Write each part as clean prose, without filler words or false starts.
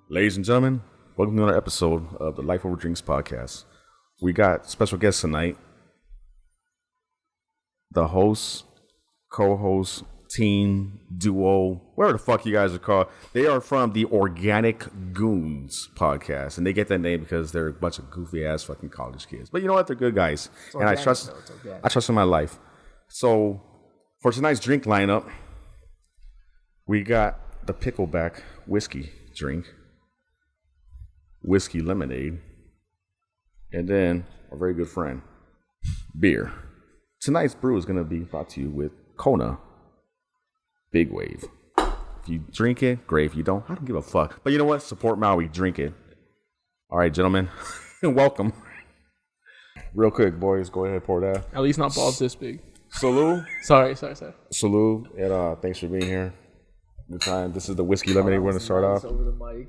Ladies and gentlemen, welcome to another episode of the Life Over Drinks podcast. We got special guests tonight. The host, co-host, team, duo, whatever the fuck you guys are called. They are from the Organic Goonz podcast. And they get that name because they're a bunch of goofy ass fucking college kids. But you know what? They're good guys. And I trust in my life. So for tonight's drink lineup, we got the pickleback whiskey drink. Whiskey lemonade, and then our very good friend, beer. Tonight's brew is going to be brought to you with Kona Big Wave. If you drink it, great. If you don't, I don't give a fuck. But you know what? Support Maui. Drink it. All right, gentlemen. Welcome. Real quick, boys. Go ahead and pour that. At least not balls this big. Salud. Sorry. Salud. And thanks for being here. This is the whiskey lemonade we're going to start off. Over the mic.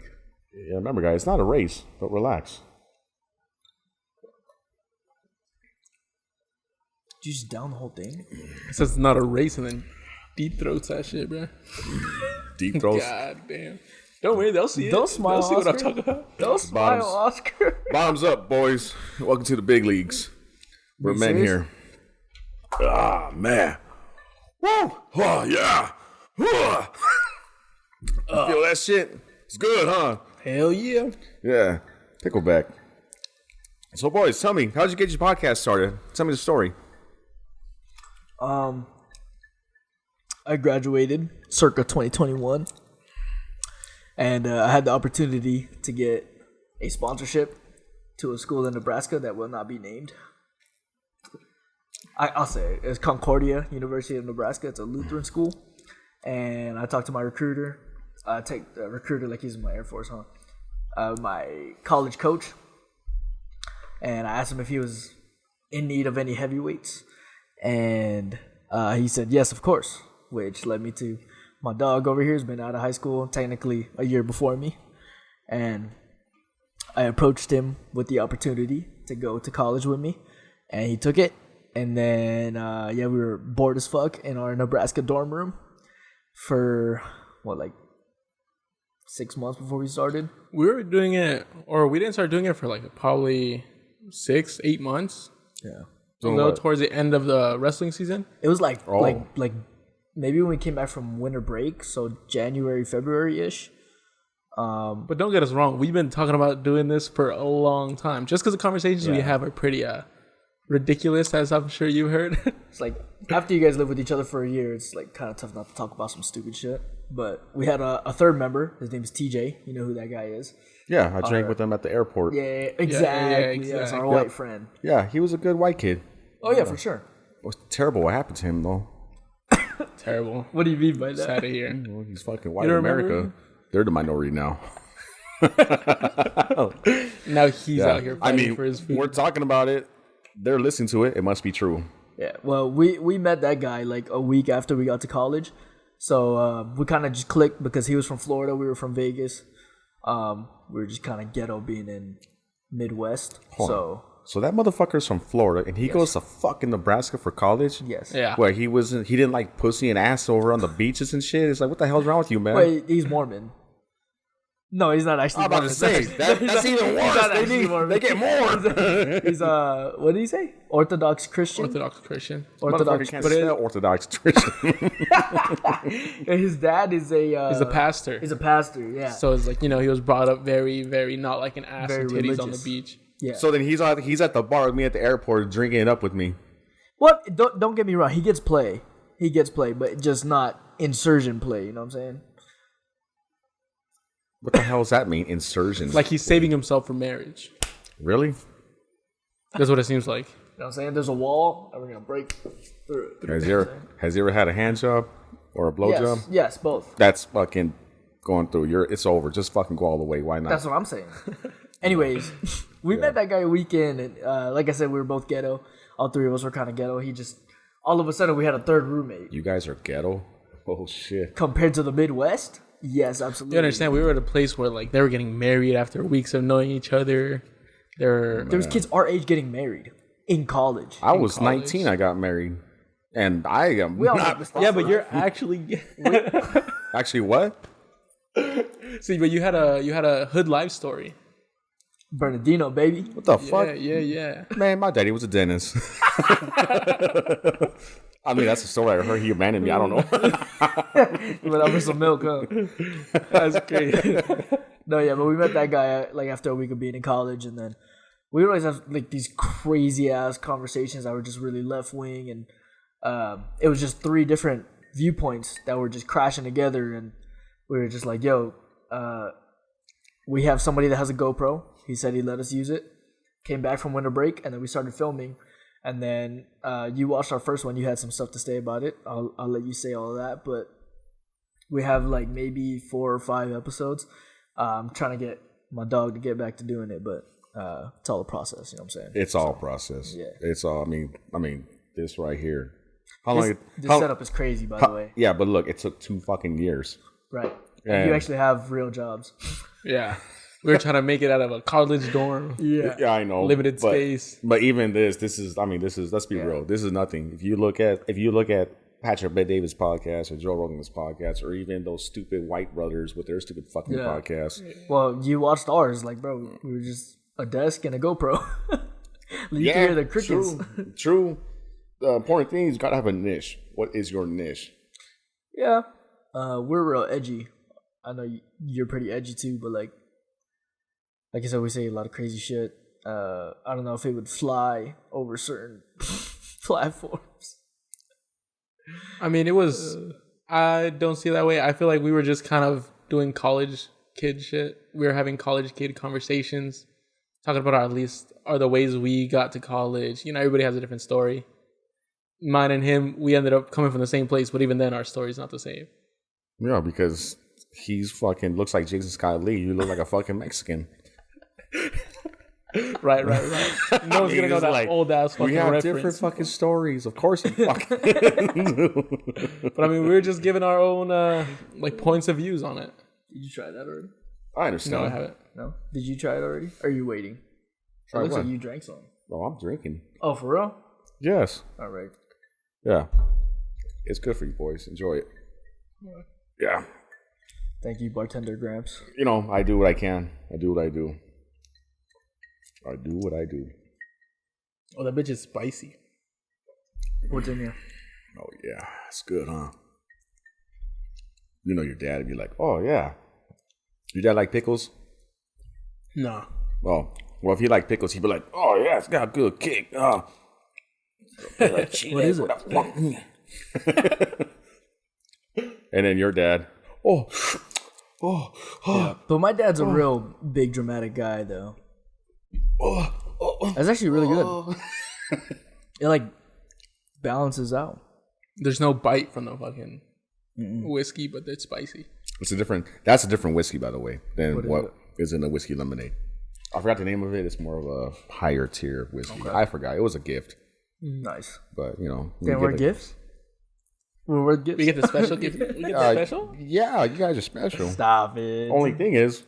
Yeah, remember, guys, it's not a race, but relax. Did you just down the whole thing? It says it's not a race and then deep throats that shit, bro. Deep throats. God damn. Don't worry, they'll see it. Don't smile, They'll see what I'm Oscar. talking about. Don't smile, Oscar. Bottoms up, boys. Welcome to the big leagues. We're men serious? here. Ah, man. Woo! Oh, yeah. Feel that shit? It's good, huh? Hell yeah. Yeah. Pickleback. So, boys, tell me, how'd you get your podcast started? Tell me the story. I graduated circa 2021, and I had the opportunity to get a sponsorship to a school in Nebraska that will not be named. I'll say it. It's Concordia University of Nebraska. It's a Lutheran school, and I talked to my recruiter. I take the recruiter like he's in my Air Force, huh? My college coach, and I asked him if he was in need of any heavyweights, and he said yes, of course, which led me to my dog over here has been out of high school technically a year before me, and I approached him with the opportunity to go to college with me, and he took it, and then we were bored as fuck in our Nebraska dorm room for 6 months before we started. We were doing it, or we didn't start doing it for probably 6-8 months. Yeah. So towards the end of the wrestling season. It was like maybe when we came back from winter break, so January, February-ish. But don't get us wrong, we've been talking about doing this for a long time. Just because the conversations we have are pretty ridiculous, as I'm sure you heard. It's like after you guys live with each other for a year, it's like kind of tough not to talk about some stupid shit. But we had a third member. His name is TJ. You know who that guy is? Yeah, I drank with him at the airport. Yeah, exactly. Yes, our white friend. Yeah, he was a good white kid. Oh yeah, for sure. It was terrible what happened to him, though. Terrible. What do you mean by that? Sad to hear. Well, he's fucking white in America. They're the minority now. Now he's out here fighting for his food. We're talking about it. They're listening to it. It must be true. Yeah. Well, we met that guy like a week after we got to college. So we kind of just clicked because he was from Florida. We were from Vegas. We were just kind of ghetto being in Midwest. So that motherfucker's from Florida, and he goes to fucking Nebraska for college? Yes. Yeah. Where he didn't like pussy and ass over on the beaches and shit? It's like, what the hell's wrong with you, man? Wait, he's Mormon. No, he's not actually. I'm about to say, that's even worse. They get more. He's what did he say? Orthodox Christian. Orthodox Christian. Orthodox Christian. His dad is He's a pastor. He's a pastor. Yeah. So it's like, he was brought up very, very not like an ass Very and titties religious. on the beach. Yeah. So then he's at the bar with me at the airport drinking it up with me. What? Don't get me wrong. He gets play, but just not insurgent play. You know what I'm saying? What the hell does that mean? Insurgents? Like he's saving himself for marriage. Really? That's what it seems like. You know what I'm saying? There's a wall, and we're gonna break through it. Has he ever had a hand job or a blow job? Yes, both. That's fucking going through. It's over. Just fucking go all the way. Why not? That's what I'm saying. Anyways, we met that guy a weekend, and like I said, we were both ghetto. All three of us were kind of ghetto. He just, all of a sudden, we had a third roommate. You guys are ghetto? Oh, shit. Compared to the Midwest? Yes, absolutely. You understand? We were at a place where they were getting married after weeks of knowing each other. There was kids our age getting married in college. I was 19. I got married, and I am not. Yeah, but you're actually. Actually, what? See, but you had a hood life story. Bernardino, baby. What the fuck? Yeah. Man, my daddy was a dentist. I mean, that's a story I heard. He abandoned me. I don't know. You went out for some milk, huh? That's great. No, yeah, but we met that guy like after a week of being in college, and then we always have like these crazy ass conversations that were just really left wing, and it was just 3 different viewpoints that were just crashing together, and we were just like, yo, we have somebody that has a GoPro. He said he'd let us use it. Came back from winter break, and then we started filming. And then you watched our first one. You had some stuff to say about it. I'll let you say all of that. But we have like maybe 4 or 5 episodes. I'm trying to get my dog to get back to doing it, but it's all a process. You know what I'm saying? It's all process. Yeah. It's all. I mean, this right here. This setup is crazy, by the way. Yeah, but look, it took 2 fucking years. Right. And you actually have real jobs. Yeah. We were trying to make it out of a college dorm. Yeah, I know. Limited space. But even this is. Let's be real. This is nothing. If you look at Patrick Bet Davis' podcast or Joe Rogan's podcast or even those stupid white brothers with their stupid fucking podcasts. Well, you watched ours, like, bro. We were just a desk and a GoPro. You can hear the crickets. True. The important thing is you gotta have a niche. What is your niche? Yeah, we're real edgy. I know you're pretty edgy too, but like I said, we say a lot of crazy shit. I don't know if it would fly over certain platforms. I mean, it was. I don't see it that way. I feel like we were just kind of doing college kid shit. We were having college kid conversations, talking about the ways we got to college. You know, everybody has a different story. Mine and him, we ended up coming from the same place, but even then, our story's not the same. Yeah, because he's fucking looks like Jason Scott Lee. You look like a fucking Mexican. Right. No one's gonna know that like, old ass fucking reference. We have different fucking stories. Of course you fucking But I mean, we were just giving our own like points of views on it. Did you try that already? I understand. No, I haven't. No? Did you try it already? Or are you waiting? It looks like you drank some. Oh, I'm drinking. Oh, for real? Yes. All right. Yeah. It's good for you boys. Enjoy it. Yeah. Thank you, bartender Gramps. You know, I do what I can. I do what I do. Oh, that bitch is spicy. What's in here? Oh, yeah. It's good, huh? You know your dad would be like, oh, yeah. Your dad like pickles? No. Well, if he liked pickles, he'd be like, oh, yeah, it's got a good kick. What is it? And then your dad, oh. Yeah. But my dad's a real big dramatic guy, though. That's actually really good. It like balances out. There's no bite from the fucking whiskey, but it's spicy. That's a different whiskey, by the way, than what is in the whiskey lemonade. I forgot the name of it. It's more of a higher tier whiskey. Okay. I forgot. It was a gift. Nice. But, you know. Damn, we're gifts? We're gifts? We get the special gift? We get the special? Yeah, you guys are special. Stop it. Only thing is,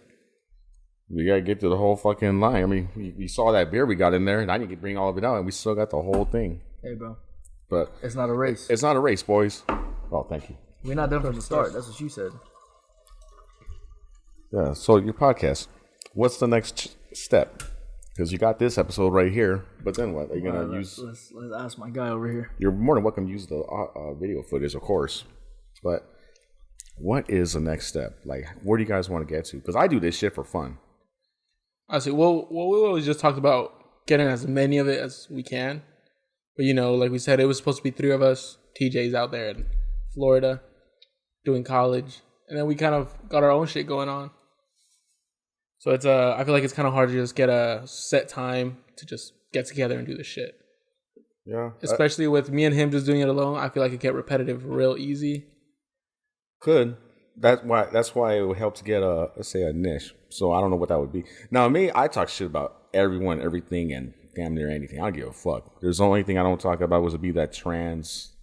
we got to get to the whole fucking line. I mean, you saw that beer we got in there, and I didn't get to bring all of it out, and we still got the whole thing. Hey, bro. But it's not a race. It's not a race, boys. Oh, thank you. We're not done from the start. That's what you said. Yeah, so your podcast. What's the next step? Because you got this episode right here, but then what? Are you going to use... Let's ask my guy over here. You're more than welcome to use the video footage, of course. But what is the next step? Like, where do you guys want to get to? Because I do this shit for fun. I see. Well, we always just talked about getting as many of it as we can. But, you know, like we said, it was supposed to be 3 of us. TJ's out there in Florida doing college. And then we kind of got our own shit going on. So it's I feel like it's kind of hard to just get a set time to just get together and do this shit. Yeah. Especially with me and him just doing it alone, I feel like it get repetitive real easy. Could. That's why it would help to get let's say a niche. So I don't know what that would be. Now me, I talk shit about everyone, everything, and damn near anything. I don't give a fuck. There's the only thing I don't talk about was to be that trans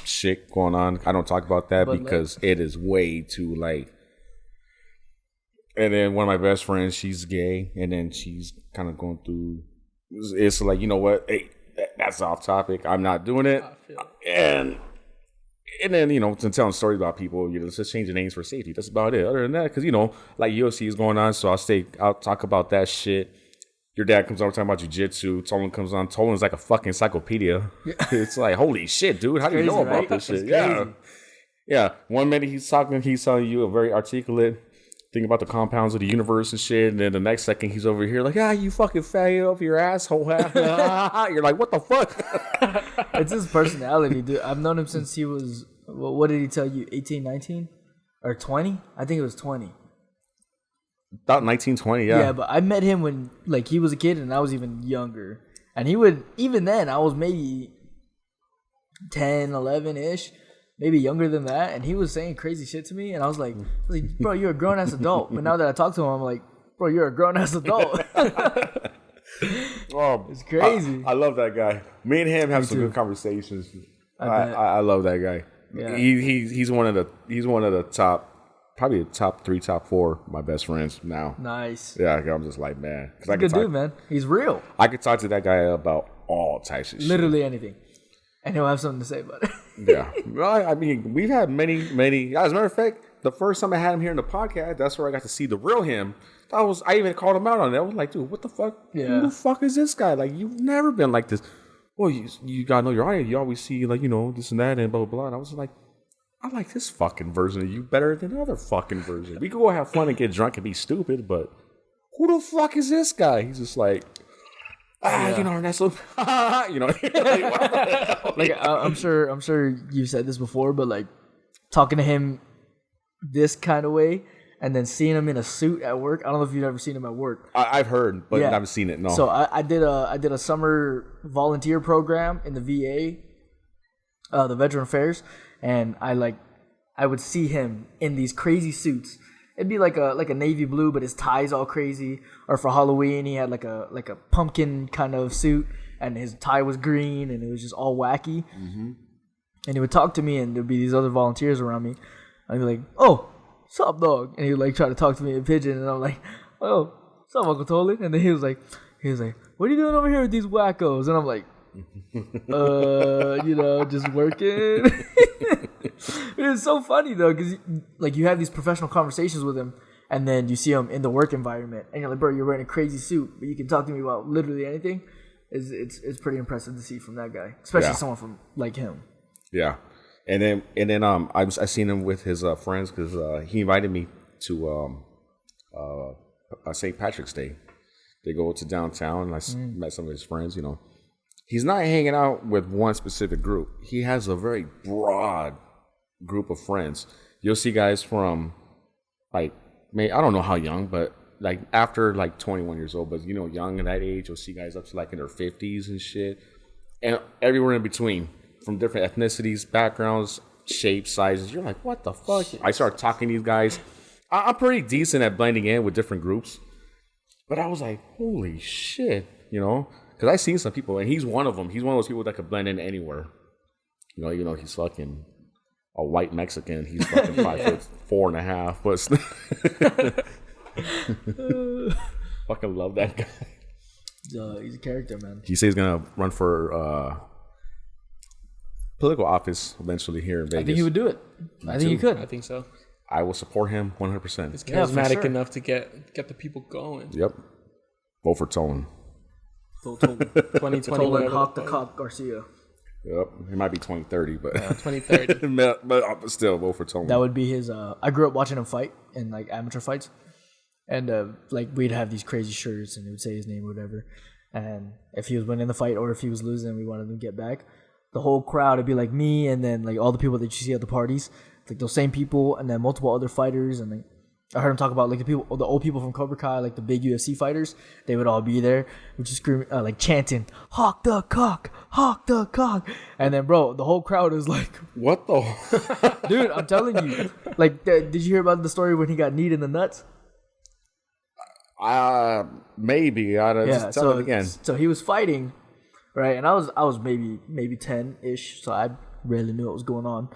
shit going on. I don't talk about that because it is way too like. And then one of my best friends, she's gay, and then she's kind of going through. It's like, you know what? Hey, that's off topic. I'm not doing it, and And then, telling stories about people, just changing names for safety. That's about it. Other than that, because, like UFC is going on, so I'll talk about that shit. Your dad comes over talking about jiu-jitsu. Tolin comes on. Tolin's like a fucking encyclopedia. It's like, holy shit, dude. How do you know about this shit? Yeah. 1 minute he's telling you a very articulate thing about the compounds of the universe and shit. And then the next second he's over here like, you fucking faggot up your asshole. You're like, what the fuck? It's his personality, dude. I've known him since he was, what did he tell you, 18, 19? Or 20? I think it was 20. About 1920, yeah. Yeah, but I met him when he was a kid and I was even younger. And even then, I was maybe 10, 11-ish, maybe younger than that. And he was saying crazy shit to me. And I was like, bro, you're a grown-ass adult. But now that I talk to him, I'm like, bro, you're a grown-ass adult. Oh, it's crazy. I love that guy. Me and him have some good conversations. I love that guy. Yeah. He's one of the top. Probably the top 3, top 4, my best friends now. Nice. Yeah, I'm just like, man. He's a good dude, man. He's real. I could talk to that guy about all types of shit. Literally anything. And he'll have something to say about it. Yeah. Well, I mean, we've had many. As a matter of fact, the first time I had him here in the podcast, that's where I got to see the real him. I even called him out on that. I was like, dude, what the fuck? Yeah. Who the fuck is this guy? Like, you've never been like this. Well, you gotta know your audience. You always see, this and that and blah, blah, blah. And I was like, I like this fucking version of you better than the other fucking version. We could go have fun and get drunk and be stupid, but who the fuck is this guy? He's just like, Ernesto. I'm sure you've said this before, but talking to him this kind of way and then seeing him in a suit at work. I don't know if you've ever seen him at work. I've heard, but I haven't seen it. No. So I did a summer volunteer program in the VA, the Veteran Affairs. And I would see him in these crazy suits. It'd be like a navy blue, but his tie's all crazy. Or for Halloween, he had like a pumpkin kind of suit, and his tie was green, and it was just all wacky. Mm-hmm. And he would talk to me, and there'd be these other volunteers around me. I'd be like, "Oh, what's up, dog?" And he would try to talk to me in pidgin, and I'm like, "Oh, what's up, Uncle Tolin?" And then he was like, "What are you doing over here with these wackos?" And I'm like, just working. It's so funny though, because you have these professional conversations with him, and then you see him in the work environment, and you're like, bro, you're wearing a crazy suit, but you can talk to me about literally anything. It's pretty impressive to see from that guy, especially someone from like him. Yeah, and then I seen him with his friends because he invited me to St. Patrick's Day. They go to downtown, and I met some of his friends. He's not hanging out with one specific group. He has a very broad group of friends. You'll see guys from, I don't know how young, but after 21 years old, but young in that age. You'll see guys up to in their 50s and shit. And everywhere in between, from different ethnicities, backgrounds, shapes, sizes. You're like, what the fuck? I started talking to these guys. I'm pretty decent at blending in with different groups. But I was like, holy shit, Because I've seen some people, and he's one of them. He's one of those people that could blend in anywhere. He's fucking a white Mexican. He's fucking 5'4.5". But fucking love that guy. He's a character, man. He says he's gonna run for political office eventually here in Vegas. I think he would do it. I think he could. I think so. I will support him 100%. He's charismatic enough to get the people going. Yep. Vote for Tolin. 2020. Tolin, Hawk the Cop, Garcia. Yep. It might be 2030, but 2030. but still, vote for Tolin. That would be his. I grew up watching him fight in amateur fights, and we'd have these crazy shirts, and it would say his name or whatever. And if he was winning the fight or if he was losing, we wanted him to get back. The whole crowd would be like me, and then all the people that you see at the parties, those same people, and then multiple other fighters, and I heard him talk about the old people from Cobra Kai, the big UFC fighters. They would all be there, just screaming, chanting, "Hawk the cock, hawk the cock!" And then, bro, the whole crowd is like, "What the?" Dude, I'm telling you. Did you hear about the story when he got kneed in the nuts? Maybe. Just tell it again. So he was fighting, right? And I was maybe 10-ish, so I barely knew what was going on.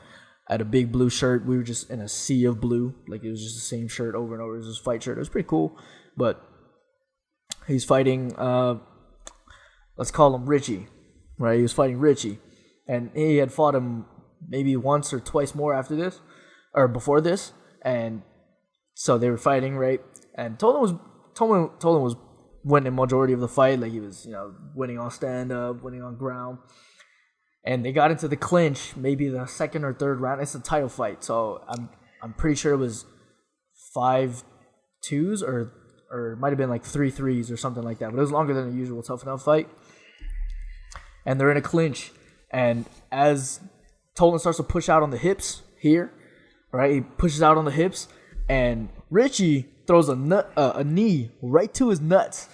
I had a big blue shirt. We were just in a sea of blue. It was just the same shirt over and over. It was his fight shirt. It was pretty cool. But he's fighting, let's call him Richie, right? He was fighting Richie. And he had fought him maybe once or twice more after this, or before this, and so they were fighting, right? And Tolin was winning majority of the fight, like he was, winning on stand up, winning on ground, and they got into the clinch, maybe the second or third round. It's a title fight, so I'm pretty sure it was 5-2s or it might have been like 3-3s or something like that, but it was longer than the usual tough enough fight. And they're in a clinch, and as Tolin starts to push out on the hips here, right? He pushes out on the hips, and Richie throws a knee right to his nuts.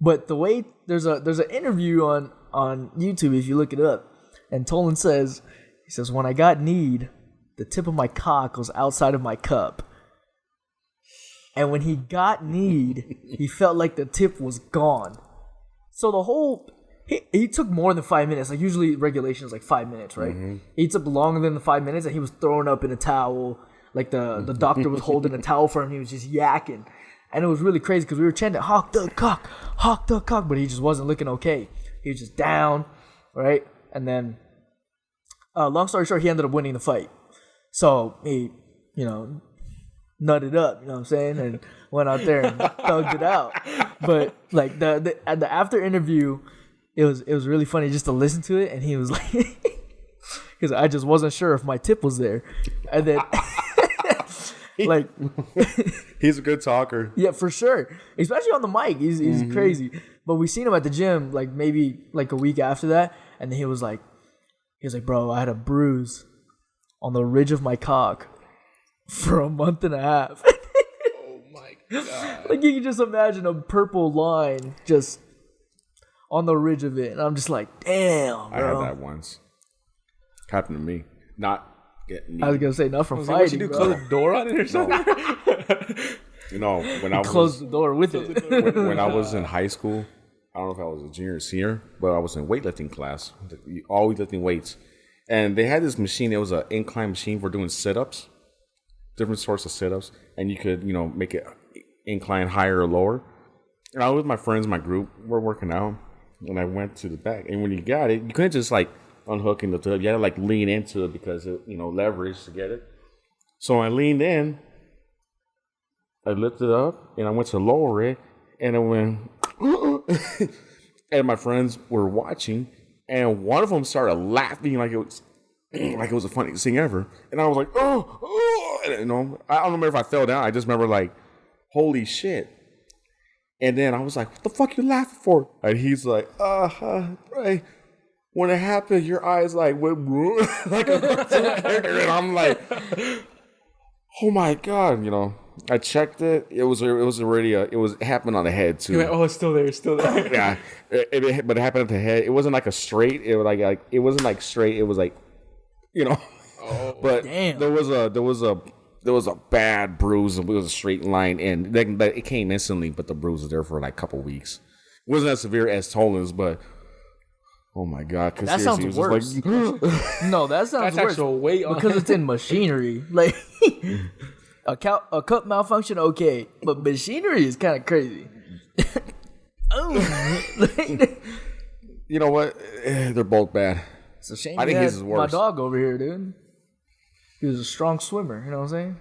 But the way there's an interview on YouTube if you look it up, and Tolin says, when I got kneed, the tip of my cock was outside of my cup. And when he got kneed, he felt like the tip was gone. So the whole... He took more than 5 minutes. Like, usually regulation is like 5 minutes, right? Mm-hmm. He took longer than the 5 minutes, and he was throwing up in a towel. Like, the doctor was holding a towel for him. He was just yakking. And it was really crazy because we were chanting, hawk the cock, but he just wasn't looking okay. He was just down, right? And then, long story short, he ended up winning the fight. So he, nutted up, you know what I'm saying? And went out there and thugged it out. But, like, the after interview... It was really funny just to listen to it, and he was like, because I just wasn't sure if my tip was there, and then like he's a good talker. Yeah, for sure, especially on the mic. He's crazy. But we seen him at the gym like maybe like a week after that, and then he was like, bro, I had a bruise on the ridge of my cock for a month and a half. Oh my god! Like you can just imagine a purple line just on the ridge of it, and I'm just like, damn, bro. I had that once. Happened to me. Not getting. I was gonna say not from fighting. What you do? Close the door on it or something? When I closed the door with it. When I was in high school, I don't know if I was a junior or senior, but I was in weightlifting class, always lifting weights, and they had this machine. It was an incline machine for doing sit-ups, different sorts of sit-ups, and you could make it incline higher or lower. And I was with my friends, my group, we're working out. And I went to the back, and when you got it, you couldn't just unhook and lift it up. You had to lean into it because it, leverage to get it. So I leaned in, I lifted it up, and I went to lower it, and it went, and my friends were watching, and one of them started laughing like it was the funniest thing ever, and I was like, oh, and, I don't remember if I fell down. I just remember holy shit. And then I was like, what the fuck you laughing for? And he's like, right. When it happened, your eyes went like a cartoon character. And I'm like, oh my God. I checked it. It was already, it happened on the head too. You went, it's still there, it's still there. Yeah. But it happened at the head. It wasn't like a straight. It was it wasn't like straight. It was Oh, but damn. There was a bad bruise. It was a straight line, and it came instantly. But the bruise was there for a couple weeks. It wasn't as severe as Tolin's, but oh my God, that sounds worse. No, that sounds worse actual weight on because it's in machinery. Like a cup malfunction, okay, but machinery is kind of crazy. You know what? They're both bad. It's a shame. I think his is worse. My dog over here, dude. He was a strong swimmer, you know what I'm saying?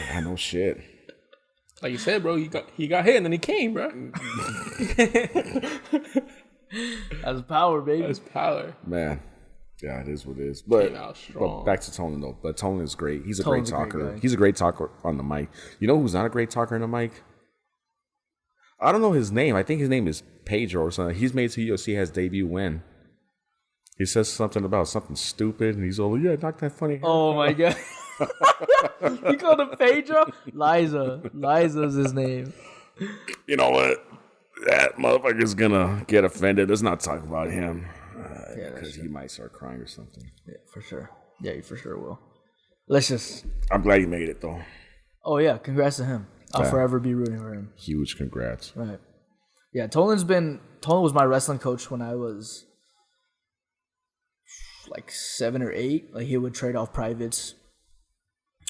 Yeah, no shit. Like you said, bro, he got hit and then he came, bro. That's power, baby. That's power. Man. Yeah, it is what it is. But back to Tolin, though. But Tolin is great. He's a great talker. He's a great talker on the mic. You know who's not a great talker on the mic? I don't know his name. I think his name is Pedro or something. He's made to UFC his debut win. He says something about something stupid, and he's all, yeah, not that funny. Oh, my God. You called him Pedro? Liza's his name. You know what? That motherfucker's gonna get offended. Let's not talk about him. Because he might start crying or something. Yeah, for sure. Yeah, he for sure will. I'm glad he made it, though. Oh, yeah. Congrats to him. I'll forever be rooting for him. Huge congrats. Right. Yeah, Tolin was my wrestling coach when I was 7 or 8. Like, he would trade off privates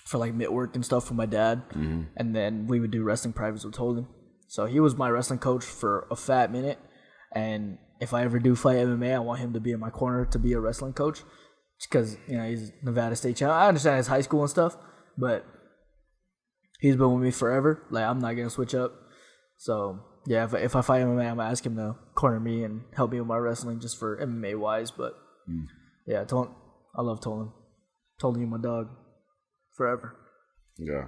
for mitt work and stuff for my dad. Mm-hmm. And then we would do wrestling privates with Tolin. So he was my wrestling coach for a fat minute. And if I ever do fight MMA, I want him to be in my corner to be a wrestling coach. because he's Nevada State champ. I understand it's high school and stuff, but he's been with me forever. Like I'm not gonna switch up. So yeah, if I fight MMA, I'm gonna ask him to corner me and help me with my wrestling just for MMA wise. But yeah, I love Tolin. Tolin, you my dog, forever. Yeah.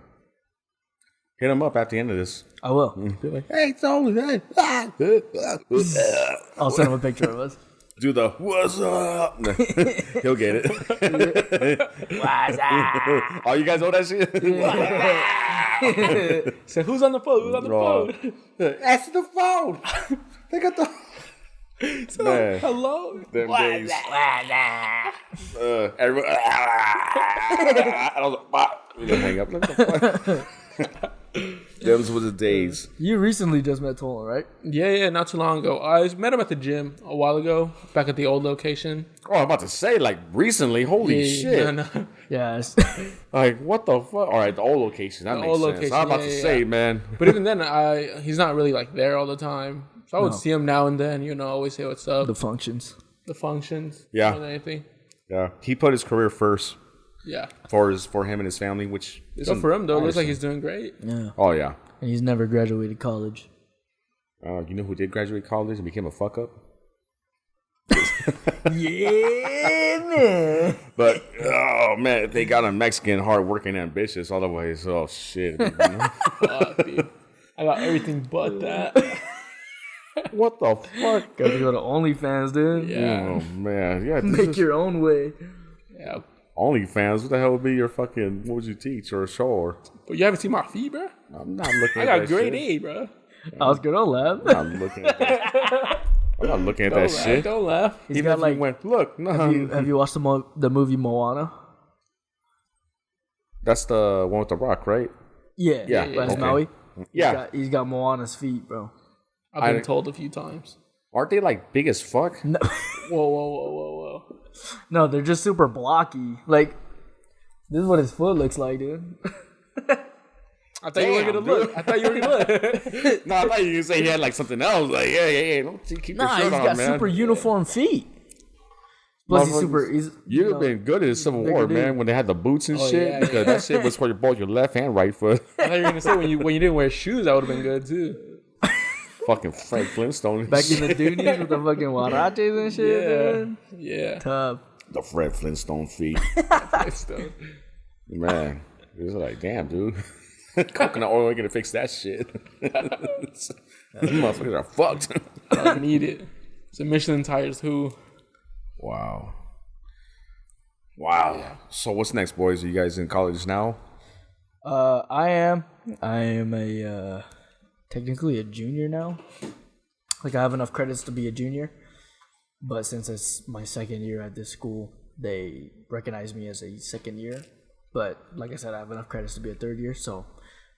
Hit him up at the end of this. I will. Be like, hey, Tolin, hey. I'll send him a picture of us. Do the what's up? He'll get it. What's up? Oh, you guys know that shit? So who's on the phone? Who's on the phone? Answer the phone. They got the. So, Man. hello. Them days. Everyone. I was like, we gonna hang up. What the fuck? Them's was the days. You recently just met Tolin, right? Yeah, not too long ago. I met him at the gym a while ago, back at the old location. Oh, I'm about to say, like, recently. Holy shit. No. Yes. Like, what the fuck? All right, the old location. That The makes old sense. location, I'm about to say, man. But even then, he's not really like there all the time. So I would see him now and then, always say what's up. The functions. The functions. Yeah. More than anything. Yeah. He put his career first Yeah. for him and his family, which is So for him, though, it looks like he's doing great. Yeah. Oh, yeah. And he's never graduated college. You know who did graduate college and became a fuck up? Yeah, man. But, oh, man, they got a Mexican, hardworking, ambitious otherwise. Oh, shit. Fuck, dude. I got everything but that. What the fuck? Gotta go to OnlyFans, dude. Yeah. Oh, man. Yeah, Make your own way. Yeah. OnlyFans, what the hell would be your fucking, what would you teach or show? Or But you haven't seen my feet, bro? I'm not looking I at got that grade shit. A, bro. Oscar, don't laugh. I'm looking at that. I'm not looking at that shit. Don't laugh. He's Even got if like. you went, look, no. Have you watched the movie Moana? That's the one with the rock, right? Yeah. Yeah, That's okay. Maui. Yeah. He's got Moana's feet, bro. I've been told a few times. Aren't they like big as fuck? No, Whoa. no, they're just super blocky. Like, this is what his foot looks like, dude. I thought you were gonna look. I thought you were gonna look. No, I thought you were gonna say he had like something else. Like, yeah. Don't keep your Nah, shirt he's on, got man. super uniform feet. Plus, he's Motherfuckers, super. He's, You've been good in the Civil bigger War, dude. man, when they had the boots and shit. yeah, Because that shit was for both your left and right foot. I thought you were gonna say when you didn't wear shoes, that would have been good too. Fucking Fred Flintstone. and back in shit. the Doonies with the fucking Huaraches and shit, dude. Yeah. Tough. The Fred Flintstone feet. Still. Man, it was like, damn, dude. Coconut oil ain't gonna fix that shit. These motherfuckers are fucked. I need it. So Michelin tires who? Wow. So what's next, boys? Are you guys in college now? I am a technically a junior now. Like, I have enough credits to be a junior, but since it's my second year at this school, they recognize me as a second year. But like I said, I have enough credits to be a third year, so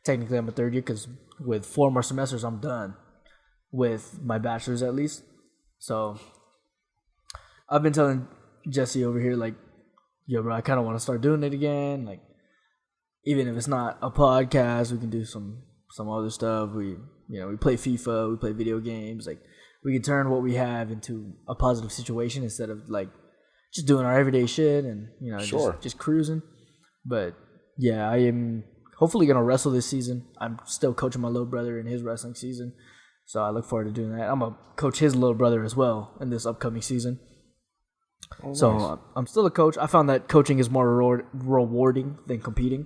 technically I'm a third year because with 4 more semesters, I'm done with my bachelor's at least. So I've been telling Jesse over here, like, yo, bro, I kind of want to start doing it again. Like, even if it's not a podcast, we can do some other stuff. We play FIFA, we play video games. Like, we can turn what we have into a positive situation instead of like just doing our everyday shit and Sure. just cruising. But yeah, I am hopefully gonna wrestle this season. I'm still coaching my little brother in his wrestling season, so I look forward to doing that. I'm gonna coach his little brother as well in this upcoming season. Oh, So nice. I'm still a coach. I found that coaching is more rewarding than competing.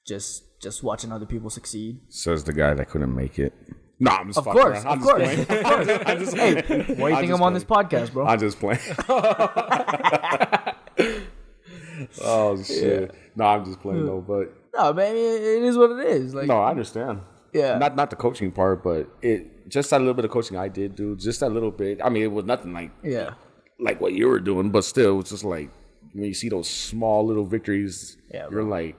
Just watching other people succeed. Says the guy that couldn't make it. No, I'm just Of fucking course, around. of course. I'm just Hey, playing. why do you think I'm on this podcast, bro? I'm just playing. Oh shit! No, I'm just playing though. But No, man, it is what it is. Like, no, I understand. Yeah. Not the coaching part, but it just that little bit of coaching I did, dude. Just that little bit. I mean, it was nothing yeah, like what you were doing, but still, it was just like when you see those small little victories, Yeah, you're bro. like,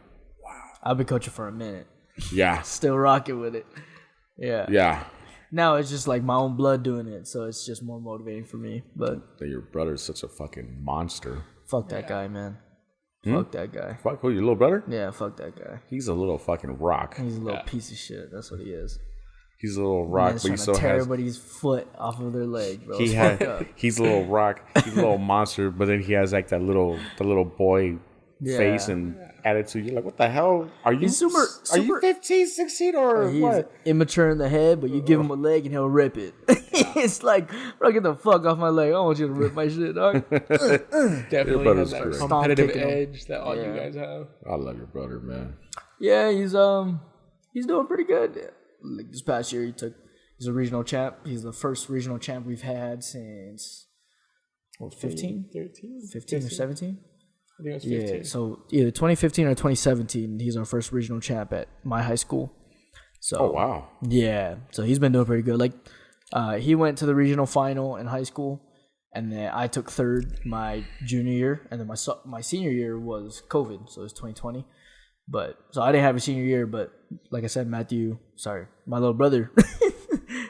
I've been coaching for a minute. yeah, Still rocking with it. Yeah. yeah. Now it's just like my own blood doing it, so it's just more motivating for me. But That your brother's such a fucking monster. fuck that guy, man. Fuck that guy. Fuck who, your little brother? Yeah, fuck that guy. He's a little fucking rock. He's a little piece of shit. That's what he is. He's a little rock, but he still tear has. everybody's foot off of their leg, bro. He's a little rock. He's a little monster, but then he has like the little boy face and attitude. You're like, what the hell? Are you Are you 15, 16, or he's what? immature in the head, but you give him a leg and he'll rip it. It's like, bro, get the fuck off my leg. I don't want you to rip my shit, dog. Definitely has that crazy. competitive edge that all you guys have. I love your brother, man. Yeah, he's doing pretty good. Like this past year, he's a regional champ. He's the first regional champ we've had since 15 or 17. I think it was 15. Yeah, so either 2015 or 2017, he's our first regional champ at my high school. So, Oh wow! yeah, so he's been doing pretty good. Like, he went to the regional final in high school, and then I took third my junior year, and then my senior year was COVID, so it was 2020. But so I didn't have a senior year, but like I said, my little brother. I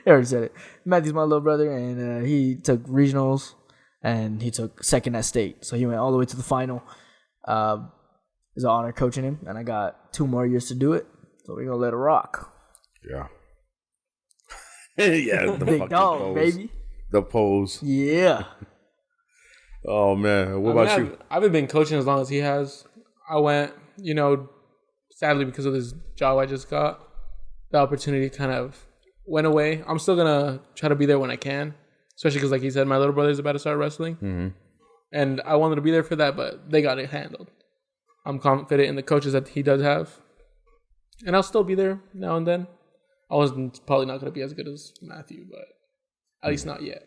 already said it. Matthew's my little brother, and he took regionals, and he took second at state. So he went all the way to the final. It's an honor coaching him, and I got 2 more years to do it. So we're gonna let it rock. Yeah. Yeah, the Big fucking dog, pose. baby. The pose. Yeah. Oh man, what about you? I haven't been coaching as long as he has. I went, sadly because of this job I just got, the opportunity kind of went away. I'm still gonna try to be there when I can, especially because, like he said, my little brother's about to start wrestling, and I wanted to be there for that, but they got it handled. I'm confident in the coaches that he does have, and I'll still be there now and then. I was probably not gonna be as good as Matthew, but at least not yet.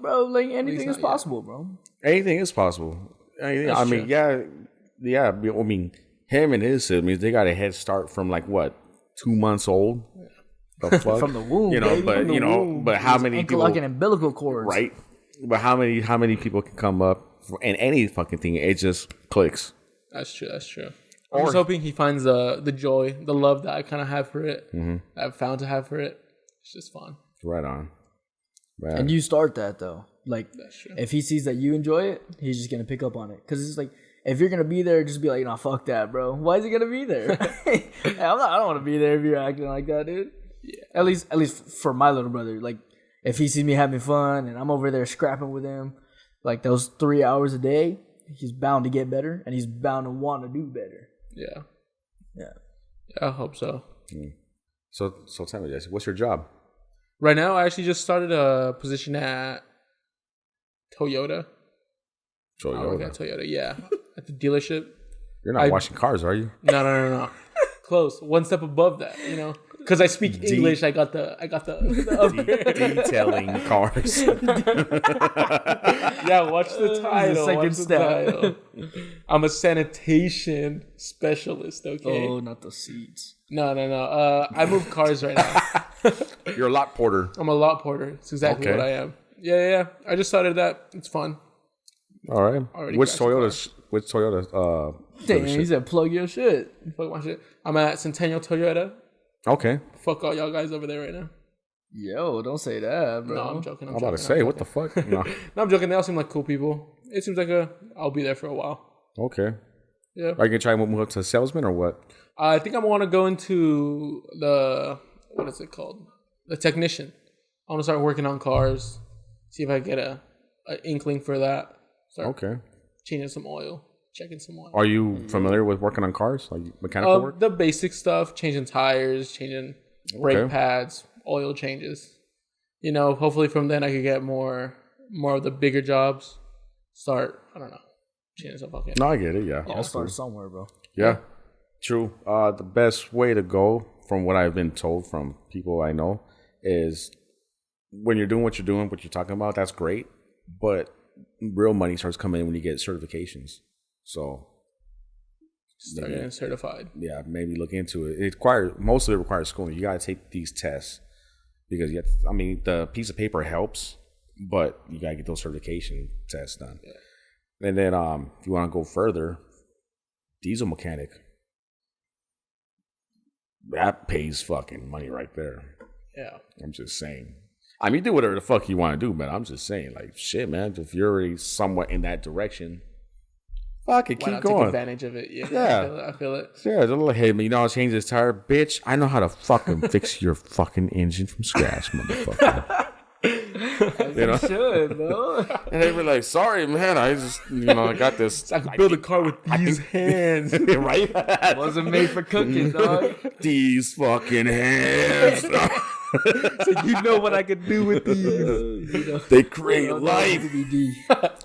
Bro, like anything is possible, bro. Anything is possible. I mean, true. yeah. I mean, him and his siblings, they got a head start from like what, 2 months old. The fuck? From the womb, baby. But From the womb. but how many ankle people? lock and umbilical cords, Right. But how many people can come up in any fucking thing? It just clicks. That's true. I'm just hoping he finds the joy, the love that I kind of have for it. I've found to have for it. It's just fun. Right on. Right. And you start that though. Like, That's true. if he sees that you enjoy it, he's just gonna pick up on it. Because it's like, if you're gonna be there, just be like, fuck that, bro. Why is he gonna be there? I don't want to be there if you're acting like that, dude. Yeah. At least for my little brother, like, if he sees me having fun and I'm over there scrapping with him, like those 3 hours a day, he's bound to get better and he's bound to want to do better. Yeah. Yeah. I hope so. So tell me, Jesse, what's your job? Right now, I actually just started a position at Toyota. I work at Toyota, yeah. At the dealership. You're not washing cars, are you? No. Close. One step above that, Because I speak English, I got the Detailing cars. Yeah, watch the title. second Watch the step. title. I'm a sanitation specialist, okay? Oh, not the seats. No. I move cars right now. You're a lot porter. I'm a lot porter. It's exactly what I am. Yeah. I just started that. It's fun. All right. Already Which crashed Toyota? Damn, he said plug your shit. Fuck my shit. I'm at Centennial Toyota. Okay. Fuck all y'all guys over there right now. Yo, don't say that, bro. No, I'm joking. I'm about to say, what the fuck? No. No, I'm joking. They all seem like cool people. It seems like I'll be there for a while. Okay. Yeah. Are you gonna try and move up to salesman or what? I think I want to go into what is it called? The technician. I want to start working on cars. See if I get a inkling for that. Start changing some oil, checking some oil. Are you familiar with working on cars, like mechanical work? The basic stuff, changing tires, changing brake pads, oil changes. Hopefully from then I could get more of the bigger jobs. Start, I don't know, changing stuff. Okay. No, I get it. Yeah, I'll start somewhere, bro. Yeah, true. The best way to go, from what I've been told from people I know, is when you're doing what you're doing, what you're talking about. That's great, but real money starts coming in when you get certifications. So start getting certified. Yeah, maybe look into it. Most of it requires schooling. You got to take these tests because the piece of paper helps, but you got to get those certification tests done. Yeah. And then if you want to go further, diesel mechanic, that pays fucking money right there. Yeah, I'm just saying. You do whatever the fuck you want to do, but I'm just saying, like, shit, man. If you're already somewhat in that direction, Fuck it, Why keep not going. take advantage of it? Yeah. Yeah. I feel it. Yeah, they're like, hey, man, you know how to change this tire? Bitch, I know how to fucking fix your fucking engine from scratch, motherfucker. You know? Should, bro. And they were like, sorry, man, I just, I got this. I could build a car with these hands. Right? Wasn't made for cooking, dog. These fucking hands. So you know what I could do with these. They create life.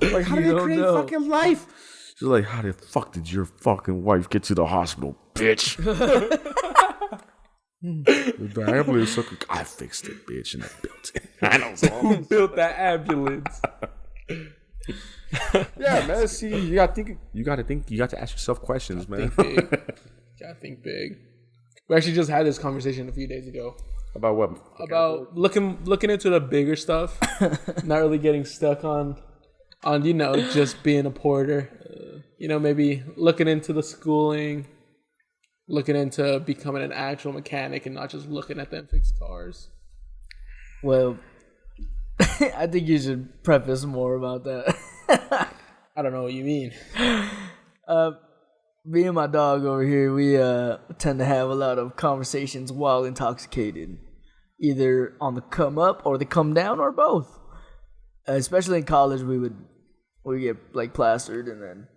Like, how do You they don't create know. fucking life? She's like, how the fuck did your fucking wife get to the hospital, bitch? The ambulance took I fixed it, bitch, and I built it. I know. Who built that ambulance? Yeah, man. See, you got to ask yourself questions, man. Think big. Gotta think big. We actually just had this conversation a few days ago About what? about looking into the bigger stuff, not really getting stuck on just being a porter. Maybe looking into the schooling, looking into becoming an actual mechanic and not just looking at them fix cars. Well, I think you should preface more about that. I don't know what you mean. Me and my dog over here, we tend to have a lot of conversations while intoxicated, either on the come up or the come down or both. Especially in college, we get like plastered, and then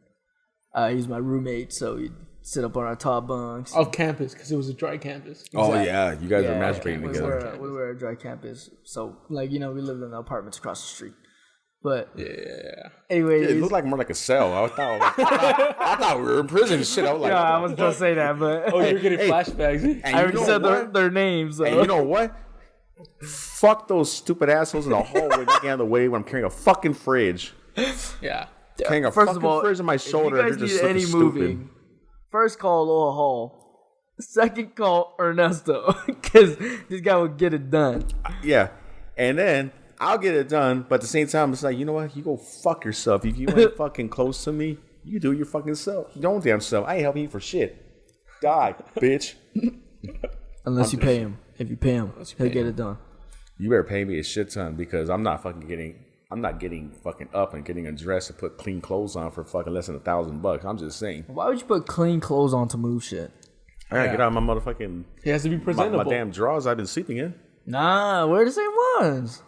he's my roommate, so we'd sit up on our top bunks. Off campus, because it was a dry campus. Oh yeah, you guys are masturbating we together. We were at a dry campus, so we lived in the apartments across the street. But Yeah. anyway, It looked like more like a cell. I thought we were in prison and shit. I was like, I was gonna say that, but Oh, you're getting flashbacks. and I already said their names. So. And you know what? Fuck those stupid assholes in the hallway getting out of the way when I'm carrying a fucking fridge. Yeah. Carrying a First fucking of all, fridge on my shoulder. if you guys They're just need looking any stupid. moving, first call Loa Hall, second call Ernesto, because this guy will get it done. Yeah. And then I'll get it done, but at the same time, it's like, you know what? You go fuck yourself. If you ain't fucking close to me, you do it your fucking self. Your own damn self. I ain't helping you for shit. Die, bitch. Unless you pay him. If you pay him, he'll get it done. You better pay me a shit ton because I'm not getting fucking up and getting undressed and put clean clothes on for fucking less than $1,000. I'm just saying. Why would you put clean clothes on to move shit? I gotta get out of my motherfucking He has to be my presentable. damn drawers I've been sleeping in. Nah, we're the same ones.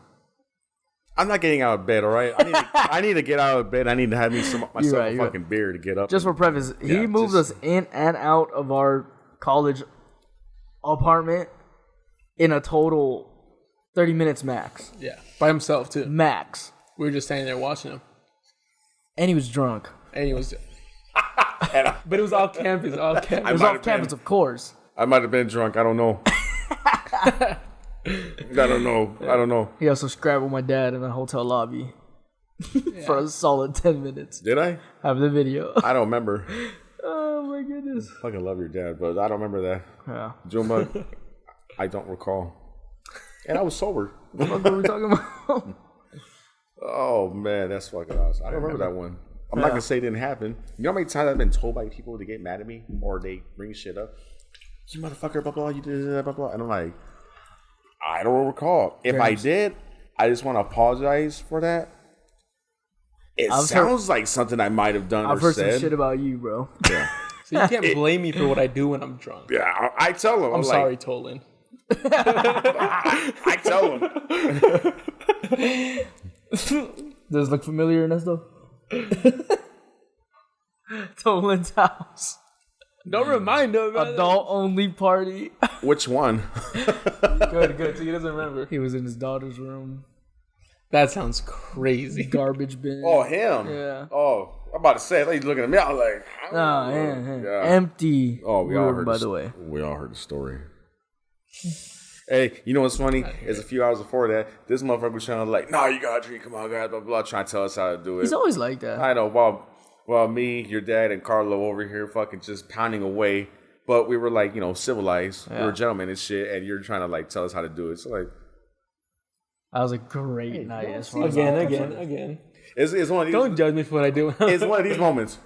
I'm not getting out of bed, all right? I need to get out of bed. I need to have myself a fucking beer to get up. Just for preface, he moved us in and out of our college apartment in a total 30 minutes max. Yeah. By himself, too. Max. We were just standing there watching him. And he was drunk. And he was... But it was all campus. All campus. It was off campus, of course. I might have been drunk. I don't know. I don't know. He also scrabbled my dad in the hotel lobby for a solid 10 minutes. Did I? I have the video. I don't remember. Oh my goodness. Fucking love your dad, but I don't remember that. Yeah. Jumba, I don't recall. And I was sober. What are we talking about? Oh man, that's fucking awesome. I don't remember that one. I'm not gonna say it didn't happen. You know how many times I've been told by people to get mad at me or they bring shit up? You motherfucker, blah blah, you did that, blah blah. And I'm like, I don't recall. If I did, I just want to apologize for that. It sounds like something I might have done I've or heard said. some shit about you, bro. Yeah. So you can't blame me for what I do when I'm drunk. Yeah, I tell him. I'm sorry, Tolin. I tell him. Does it look familiar, Ernesto? Tolin's house. Don't remind him about Adult only party. Which one? Good. So he doesn't remember. He was in his daughter's room. That sounds crazy. Garbage bin. Oh, him. Yeah. Oh, I'm about to say. I thought you looking at me. I was like, Oh, yeah. Yeah. Empty. oh, we all room, heard. by the way. We all heard the story. Hey, you know what's funny? Is a few hours before that, this motherfucker was trying to like, no, you gotta drink, come on, guys, blah blah, trying to tell us how to do it. He's always like that. I know. While me, your dad, and Carlo over here fucking just pounding away, but we were like, civilized. We were gentlemen and shit, and you're trying to like tell us how to do it. So like, That was a great night. As far as I'm concerned. Again. it's one of these. Don't judge me for what I do. It's one of these moments.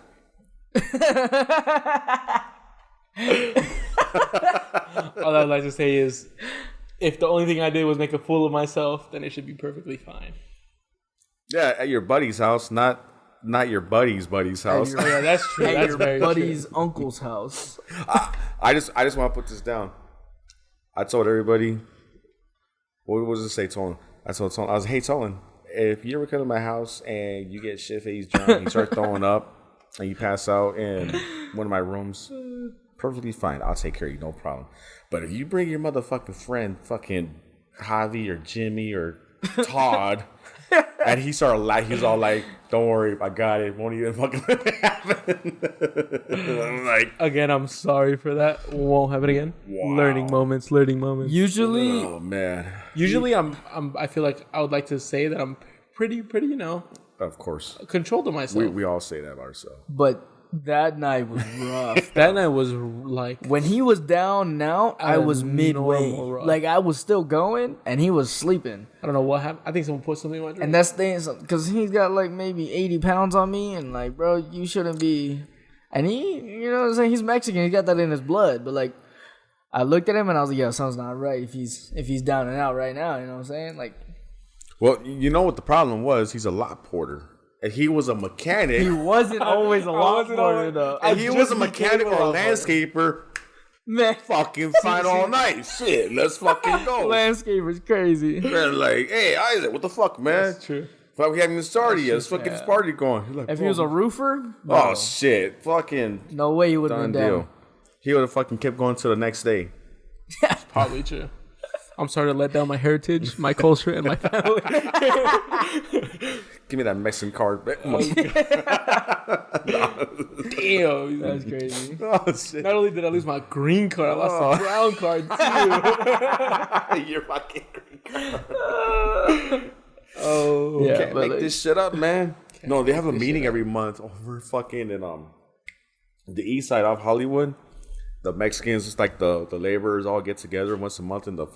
All I'd like to say is, if the only thing I did was make a fool of myself, then it should be perfectly fine. Yeah, at your buddy's house, not not your buddy's house. Yeah, that's true. At That's your very buddy's uncle's house. I just want to put this down. I told everybody. What was it say, Tolin? I told Tolin, I was, hey Tolin, if you ever come to my house and you get shit-faced drunk, you start throwing up, and you pass out in one of my rooms, perfectly fine. I'll take care of you, no problem. But if you bring your motherfucking friend, fucking Javi or Jimmy or Todd, and he started laughing, he was all like, "Don't worry, I got it. Won't even fucking let it happen." I'm like, again, I'm sorry for that. Won't happen again. Wow. Learning moments. Usually, oh man. Usually, I feel like I would like to say that I'm pretty, Of course. controlled of myself. We all say that about ourselves. but that night was rough. That night was like, When he was down and out, I was midway. normal rough. Like, I was still going, and he was sleeping. I don't know what happened. I think someone put something in my drink. And that's the thing, because he's got, like, maybe 80 pounds on me, and, like, bro, you shouldn't be... And he, you know what I'm saying? He's Mexican. He's got that in his blood. But, like, I looked at him, and I was like, yo, something's not right if he's down and out right now. You know what I'm saying? Like... Well, you know what the problem was? He's a lot porter. And he was a mechanic. He wasn't always a lot wasn't porter, always- though. And he was a mechanic or a landscaper. Man, Fucking fine all night. Shit, let's fucking go. landscaper's crazy. Man, like, hey, Isaac, what the fuck, man? That's true. Fuck, we haven't even started yet. Let's fucking get this party going. He's like, If he was a roofer, oh, bro, shit. Fucking no way he would have done been down. deal. He would have fucking kept going to the next day. Probably true. I'm sorry to let down my heritage, my culture, and my family. Give me that Mexican card. Damn, That's crazy. Oh, shit. not only did I lose my green card, I lost the brown card too. You're fucking... Oh, Yeah, Can't but make like, this shit up, man. No, they have a meeting every month over fucking in the east side of Hollywood. The Mexicans, it's like the laborers all get together once a month in the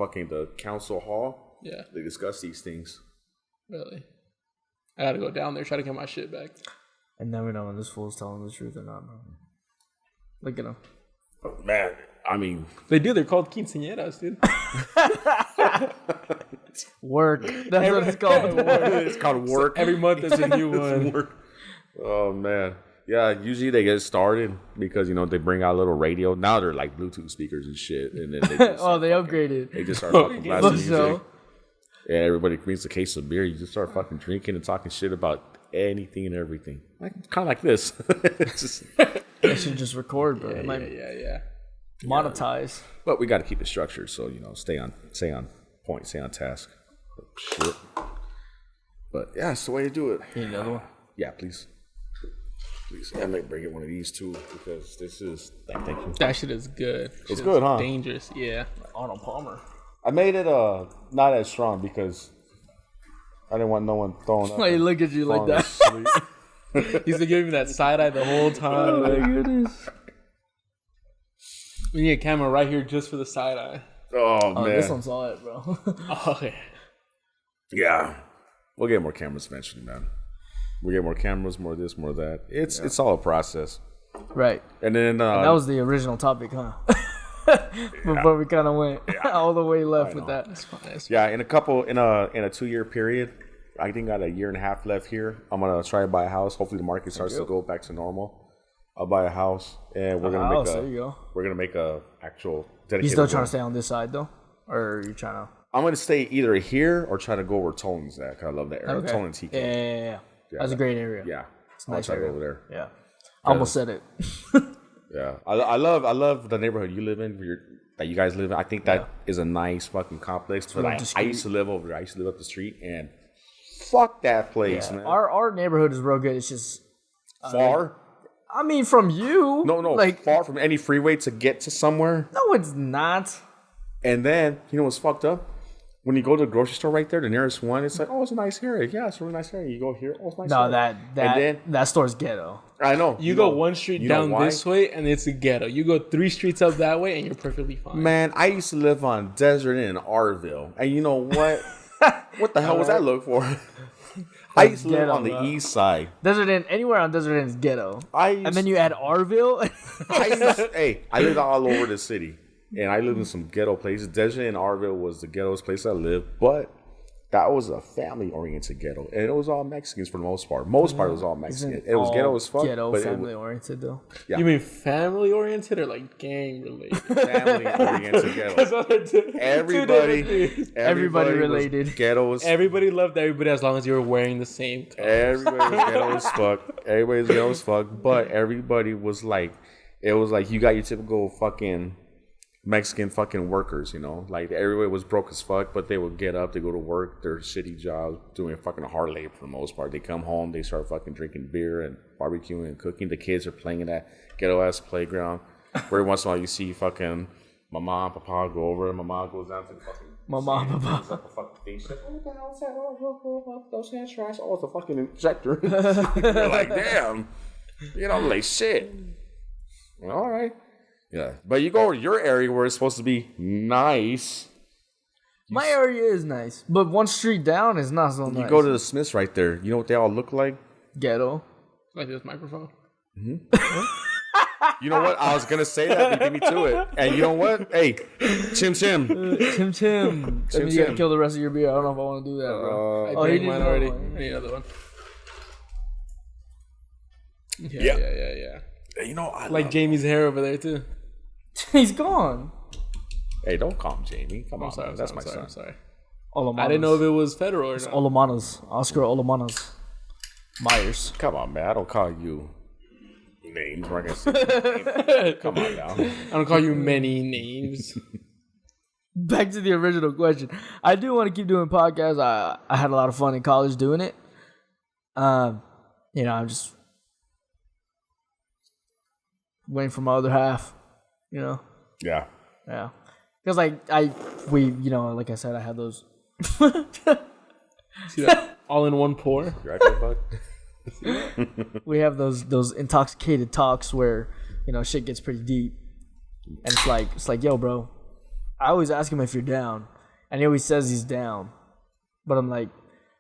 council hall. yeah, They discuss these things. really. I gotta go down there try to get my shit back. I never know when this fool's telling the truth or not, bro. Look at him. Man, I mean, They do. They're called quinceañeras, dude. Work. That's what it's called. it's called work. Every month there's a new It's one. work. Oh man, yeah. Usually they get started because they bring out a little radio. Now they're like Bluetooth speakers and shit, and then they just Oh, they upgraded. they just start fucking blasting Look, music. so Yeah, everybody brings a case of beer. You just start fucking drinking and talking shit about anything and everything. Like kind of like this. It's just, they should just record, bro. It might Yeah. monetize. but we got to keep it structured, so stay on point, stay on task. Shit. But yeah, it's the way to do it. Need another one? Yeah, please. I might bring it one of these too because this is. Thank you. That shit is good. It's good, huh? Dangerous, yeah. Arnold Palmer. I made it not as strong because I didn't want no one throwing up. Why you look at you like falling that? asleep. He's been giving me that side eye the whole time. Oh my goodness. We need a camera right here just for the side eye. Oh Oh, man. this one saw it, bro. Oh yeah. Yeah. We'll get more cameras eventually, man. We'll get more cameras, more this, more that. It's all a process. Right. And then That was the original topic, huh? Before we kind of went all the way left with that. That's fine. That's yeah, in a 2-year period, I think I got a year and a half left here. I'm gonna try to buy a house. Hopefully the market starts to go back to normal. I'll buy a house and we're gonna There you go. we're gonna make a actual dedicated. You still trying room. to stay on this side though, or are you trying to? I'm gonna stay either here or try to go where Tolin's at. 'Cause I love that area. Okay. Tolin's Tiki. Yeah. That's a great area. Yeah. It's a I'll nice try to go area. over there. Yeah. I almost said it. Yeah. I love the neighborhood you live in. That you guys live in. I think that is a nice fucking complex. But I used to live over there. I used to live up the street and fuck that place, man. Our neighborhood is real good. It's just Far? I mean, from you. No, Like, far from any freeway to get to somewhere. no, it's not. And then, you know what's fucked up? When you go to the grocery store right there, the nearest one, it's like, oh, it's a nice area. Yeah, it's a really nice area. You go here, oh, it's a nice No, area. that And then, that store's ghetto. I know. You go know- one street you know down why? this way, and it's a ghetto. You go 3 streets up that way, and you're perfectly fine. Man, I used to live on Desert Inn in Arville. And you know what? What the hell was that look for? I used to live Ghetto, on the bro. east side. Desert Inn, anywhere on Desert Inn is ghetto. And And then you add Arville. I lived all over the city. And I lived in some ghetto places. Desert Inn and Arville was the ghettoest place I lived. But that was a family-oriented ghetto, and it was all Mexicans for the most part. Most part, it was all Mexican. It was ghetto as fuck. Ghetto, but family-oriented, though. Yeah. You mean family-oriented or like gang-related? Family-oriented ghetto. Everybody related. Was ghettos. Everybody loved everybody as long as you were wearing the same color. Everybody was ghetto as fuck. Everybody was ghetto as fuck. But everybody was like, it was like you got your typical fucking Mexican fucking workers, you know? Like, everybody was broke as fuck, but they would get up, they go to work, their shitty jobs, doing fucking hard labor for the most part. They come home, they start fucking drinking beer and barbecuing and cooking. The kids are playing in that ghetto-ass playground. Every once in a while, you see fucking mama and papa go over, and mama goes down to the fucking... Mama and papa. Up a fucking thing. She's like, what the hell is that? Oh, those hands trash. Oh, it's a fucking injector. You're like, damn. You know, like, shit. All right. Yeah, but you go to your area where it's supposed to be nice. My area is nice, but one street down is not so nice. You go to the Smiths right there. You know what they all look like? Ghetto. Like this microphone. You know what? I was gonna say that, but beat me to it. And you know what? Hey, Chim. Tim. That means you gotta kill the rest of your beer. I don't know if I want to do that, bro. I drank mine already. I need another one. Yeah. You know, I like Jamie's hair over there too. He's gone. Hey, don't call him Jamie. Come on, sorry, that's my sorry, son. I'm sorry. Olamanas. I didn't know if it was federal or not. Olamanas. Oscar Olamanas. Myers. Come on, man. I don't call you names. We're not gonna say names. Come on now. I don't call you many names. Back to the original question. I do want to keep doing podcasts. I had a lot of fun in college doing it. You know, I'm just waiting for my other half. You know. Yeah. Yeah. Because like like I said, I had those. See that? All in one pour. You right there, bud? We have those intoxicated talks where, you know, shit gets pretty deep, and it's like, yo, bro, I always ask him if you're down, and he always says he's down, but I'm like,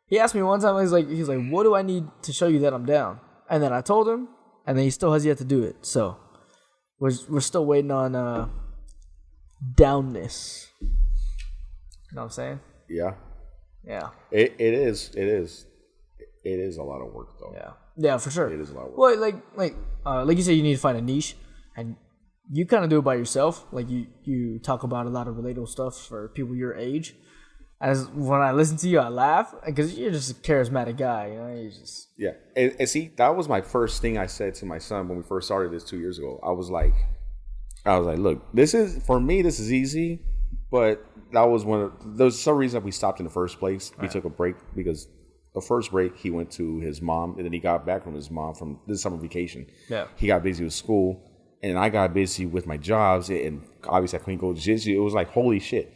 he asked me one time, he's like, what do I need to show you that I'm down? And then I told him, and then he still has yet to do it. So we're still waiting on downness. You know what I'm saying? Yeah. Yeah. It is a lot of work though. Yeah, for sure. It is a lot of work. Well, like you said, you need to find a niche, and you kind of do it by yourself. Like you talk about a lot of relatable stuff for people your age. As when I listen to you, I laugh because you're just a charismatic guy. You know, you just and see, that was my first thing I said to my son when we first started this 2 years ago. I was like, look, this is for me. This is easy, but that was there's some reason we stopped in the first place. We took a break because the first break he went to his mom, and then he got back from his mom from this summer vacation. Yeah, he got busy with school, and I got busy with my jobs, and obviously I couldn't go to jiu-jitsu. It was like holy shit.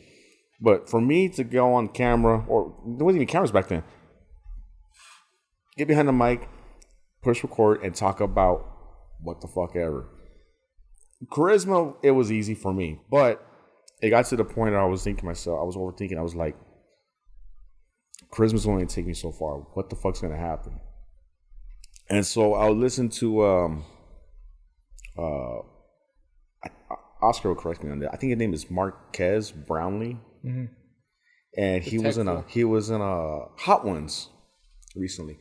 But for me to go on camera, or there wasn't even cameras back then, get behind the mic, push record, and talk about what the fuck ever. Charisma, it was easy for me, but it got to the point where I was thinking myself, I was overthinking. I was like, charisma's only going to take me so far. What the fuck's going to happen? And so I'll listen to Oscar will correct me on that. I think his name is Marquez Brownlee. Mm-hmm. And he was in a Hot Ones recently.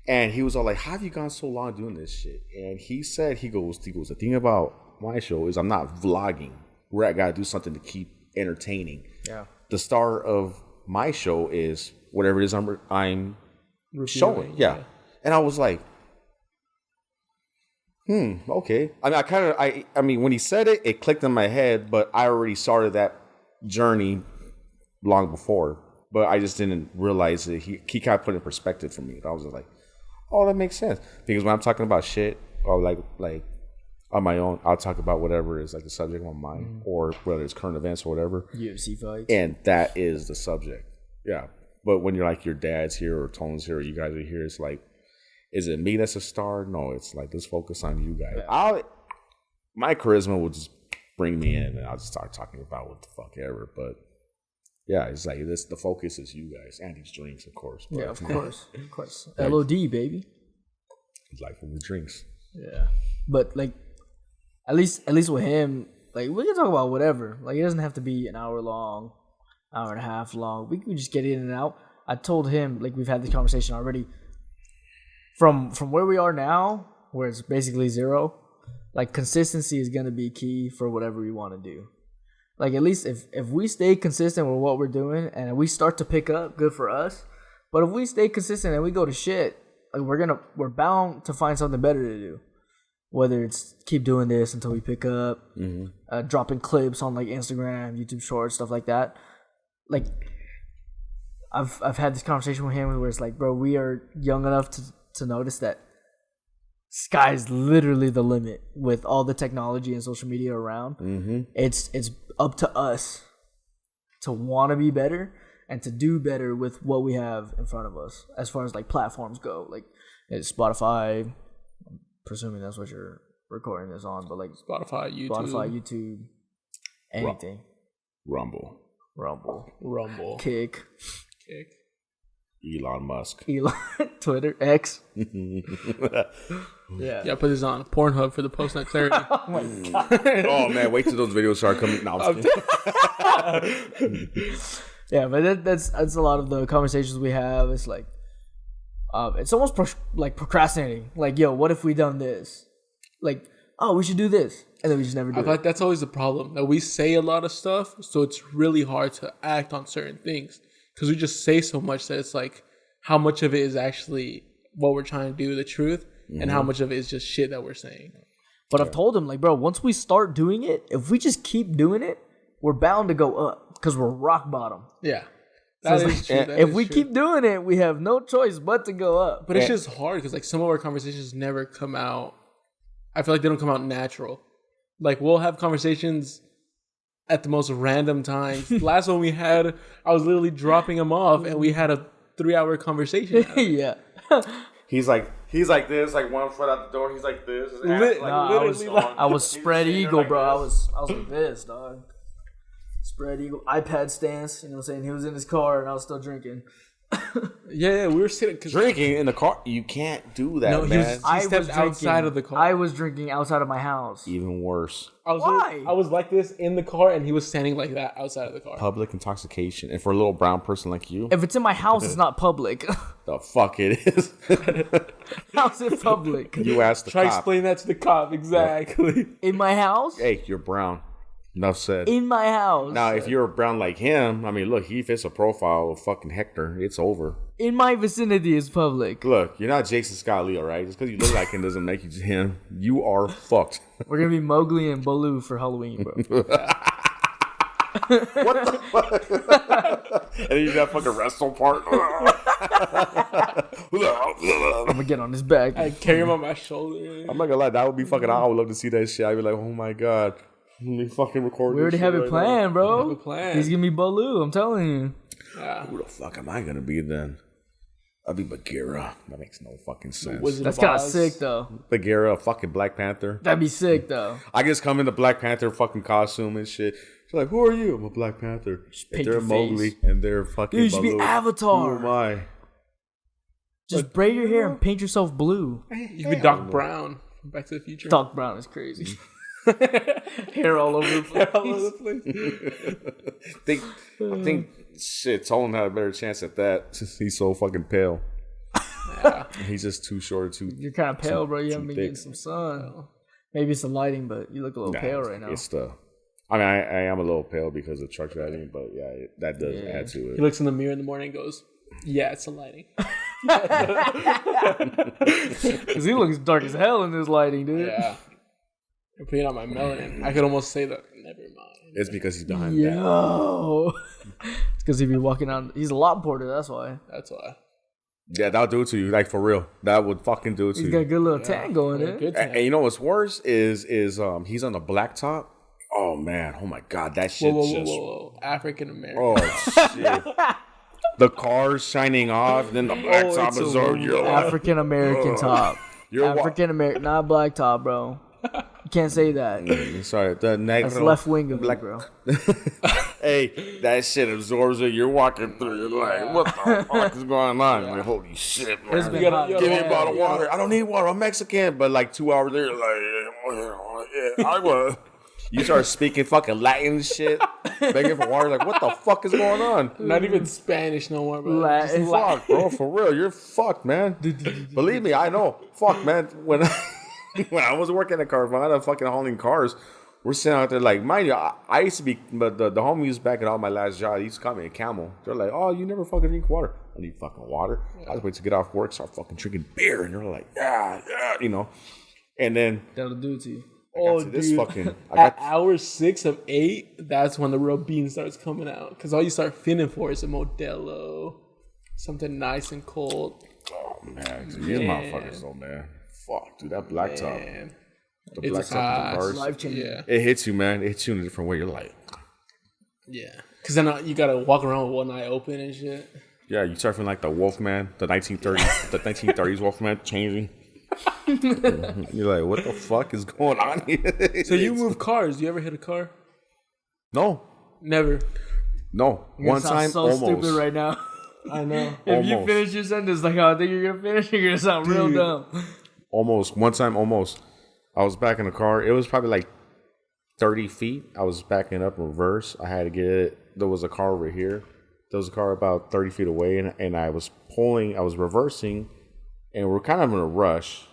And he was all like, how have you gone so long doing this shit? And he said, he goes, the thing about my show is I'm not vlogging. Where I got to do something to keep entertaining. Yeah. The star of my show is whatever it is I'm showing. Yeah. And I was like, okay. I mean, when he said it, it clicked in my head, but I already started that journey long before. But I just didn't realize that he kind of put it in perspective for me. I was just like, oh, that makes sense. Because when I'm talking about shit or like on my own, I'll talk about whatever is like the subject of my mind, or whether it's current events or whatever. UFC fights. And that is the subject. Yeah. But when you're like, your dad's here or Tolin's here or you guys are here, it's like, is it me that's a star? No, it's like, let's focus on you guys. Yeah. My charisma will just bring me in and I'll just start talking about what the fuck ever. But yeah, it's like the focus is you guys and these drinks, of course. But, yeah, of course. Of course. LOD, baby. Like with the drinks. Yeah. But like, at least with him, like we can talk about whatever. Like it doesn't have to be an hour long, hour and a half long. We can just get in and out. I told him, like, we've had this conversation already. From where we are now, where it's basically zero, like, consistency is going to be key for whatever we want to do. Like, at least if we stay consistent with what we're doing and we start to pick up, good for us. But if we stay consistent and we go to shit, like, we're bound to find something better to do. Whether it's keep doing this until we pick up, dropping clips on, like, Instagram, YouTube Shorts, stuff like that. Like, I've had this conversation with him where it's like, bro, we are young enough to notice that sky's literally the limit with all the technology and social media around. It's up to us to want to be better and to do better with what we have in front of us as far as, like, platforms go. Like, it's Spotify, I'm presuming that's what you're recording this on, but, like, Spotify, YouTube, anything. Rumble. Kick. Elon Musk. Twitter, X. Yeah, put this on Pornhub for the post-nut clarity. Oh my god. Oh man, wait till those videos start coming. No, I'm kidding. Yeah, but that's a lot of the conversations we have. It's like, it's almost like procrastinating. Like, yo, what if we done this? Like, oh, we should do this, and then we just never do I it. feel like that's always the problem. That we say a lot of stuff, so it's really hard to act on certain things because we just say so much that it's like, how much of it is actually what we're trying to do, the truth, and how much of it is just shit that we're saying. But I've told him, like, bro, once we start doing it, if we just keep doing it, we're bound to go up because we're rock bottom. Yeah. That is true. If we keep doing it, we have no choice but to go up. But it's just hard because, like, some of our conversations never come out. I feel like they don't come out natural. Like, we'll have conversations at the most random times. Last one we had, I was literally dropping him off, and we had a 3-hour conversation. Yeah. He's like this, like one foot out the door. He's like this. I was spread eagle, bro. I was like this, dog. Spread eagle, iPad stance. You know what I'm saying? He was in his car, and I was still drinking. Yeah, we were sitting drinking in the car. You can't do that, man. He stepped outside of the car. I was drinking outside of my house. Even worse. Why? I was like this in the car, and he was standing like that outside of the car. Public intoxication, and for a little brown person like you, if it's in my house, it's not public. The fuck it is. How's it public? You asked the cop. Try explain that to the cop exactly. In my house? Hey, you're brown. Enough said. In my house. Now, if you're brown like him, I mean, look, he fits a profile of fucking Hector. It's over. In my vicinity is public. Look, you're not Jason Scott Lee, all right? Just because you look like him doesn't make you him. You are fucked. We're going to be Mowgli and Baloo for Halloween, bro. What the fuck? And then you that fucking wrestle part. I'm going to get on his back. I carry him on my shoulder. I'm not going to lie. That would be fucking I would love to see that shit. I'd be like, oh my God. Let me fucking record We already have it planned, bro. We have a plan. He's gonna be Baloo, I'm telling you. Yeah. Who the fuck am I gonna be then? I'll be Bagheera. That makes no fucking sense. That's kind of sick, though. Bagheera, fucking Black Panther. That'd be sick, though. I just come in the Black Panther fucking costume and shit. She's like, who are you? I'm a Black Panther. And they're Mowgli and they're fucking you should be Avatar. Who am I? Just braid your hair and paint yourself blue. You could be Doc Brown from Back to the Future. Doc Brown is crazy. Hair all over the place. I think shit, Tolin had a better chance at that since he's so fucking pale. Yeah. He's just too short. You're kind of pale, bro. You haven't been getting some sun. Maybe it's the lighting, but you look a little pale right now. It's the. I mean, I am a little pale because of truck driving, but yeah, that does add to it. He looks in the mirror in the morning and goes, yeah, it's the lighting. Because he looks dark as hell in this lighting, dude. Yeah. You're putting on my melanin. I could almost say that. Never mind. It's because he's behind that. Yo. It's because he'd be walking on. He's a lot porter, that's why. That's why. Yeah, that'll do it to you. Like, for real. That would fucking do it to you. He's got a good little tan going in. And you know what's worse is he's on the blacktop. Oh, man. Oh, my God. That shit whoa. African American. Oh, shit. The car's shining off, then the blacktop is over. You're African American top. African American, not black top, bro. You can't say that. Sorry, that's left wing of black, bro. Hey, that shit absorbs it. You're walking through. You're like, what the fuck is going on? Like, holy shit, man. Give me a bottle of water. I don't need water. I'm Mexican. But like 2 hours later, like, yeah, I was. You start speaking fucking Latin shit, begging for water. Like, what the fuck is going on? Not even Spanish no more, bro. Latin. Just Fuck, bro, for real, you're fucked, man. Believe me, I know. Fuck, man. When I was working at cars, when I was fucking hauling cars, we're sitting out there like, mind you, I used to be, but the homies back at all my last job, they used to call me a camel. They're like, oh, you never fucking drink water. I need fucking water. I was waiting to get off work, start fucking drinking beer, and they're like, yeah, you know. And then That'll do it to you. Oh, this dude. fucking, At hour 6 of 8, that's when the real bean starts coming out. Because all you start feeling for is a Modelo. Something nice and cold. oh man, dude, these motherfuckers though, man. Fuck, dude, that black top. Man. The It's black top of the cars. Life changing. Yeah. It hits you, man. It hits you in a different way. You're like, Yeah. Because then you got to walk around with one eye open and shit. yeah, you start feeling like the Wolfman, the 1930s, the 1930s Wolfman changing. You're like, what the fuck is going on here? So you move cars. You ever hit a car? No, Never. no. You One sound time, so almost. stupid right now. I know. If you Almost. finish your sentence like how I think you're gonna finish, you're gonna sound real Dude. dumb. Almost. One time, almost. I was back in the car. It was probably like 30 feet. I was backing up in reverse. I had to get it. There was a car over here. There was a car about 30 feet away, and I was pulling. I was reversing, and we're kind of in a rush.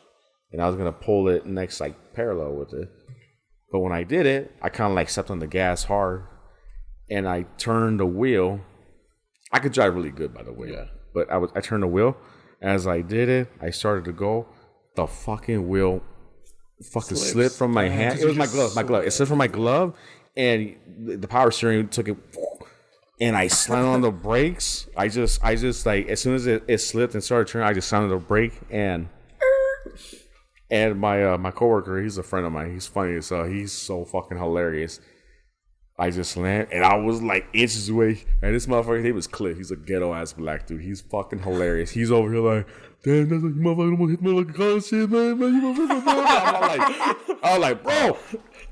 And I was going to pull it next, like, parallel with it. But when I did it, I kind of, like, stepped on the gas hard. And I turned the wheel. I could drive really good, by the way. Yeah. But I turned the wheel. As I did it, I started to go. The fucking wheel fucking slipped from my hand. It was my glove. It slipped from my glove. And the power steering took it. And I slammed on the brakes. I just like, as soon as it slipped and started turning, I just slammed on the brake. And my coworker, he's a friend of mine. He's funny as hell. He's so fucking hilarious. I just landed, and I was like inches away. And this motherfucker, his name was Cliff. He's a ghetto ass black dude. He's fucking hilarious. He's over here like, damn, that's like, you motherfucker gonna hit me like a car shit, man. You motherfucker. I was like, bro,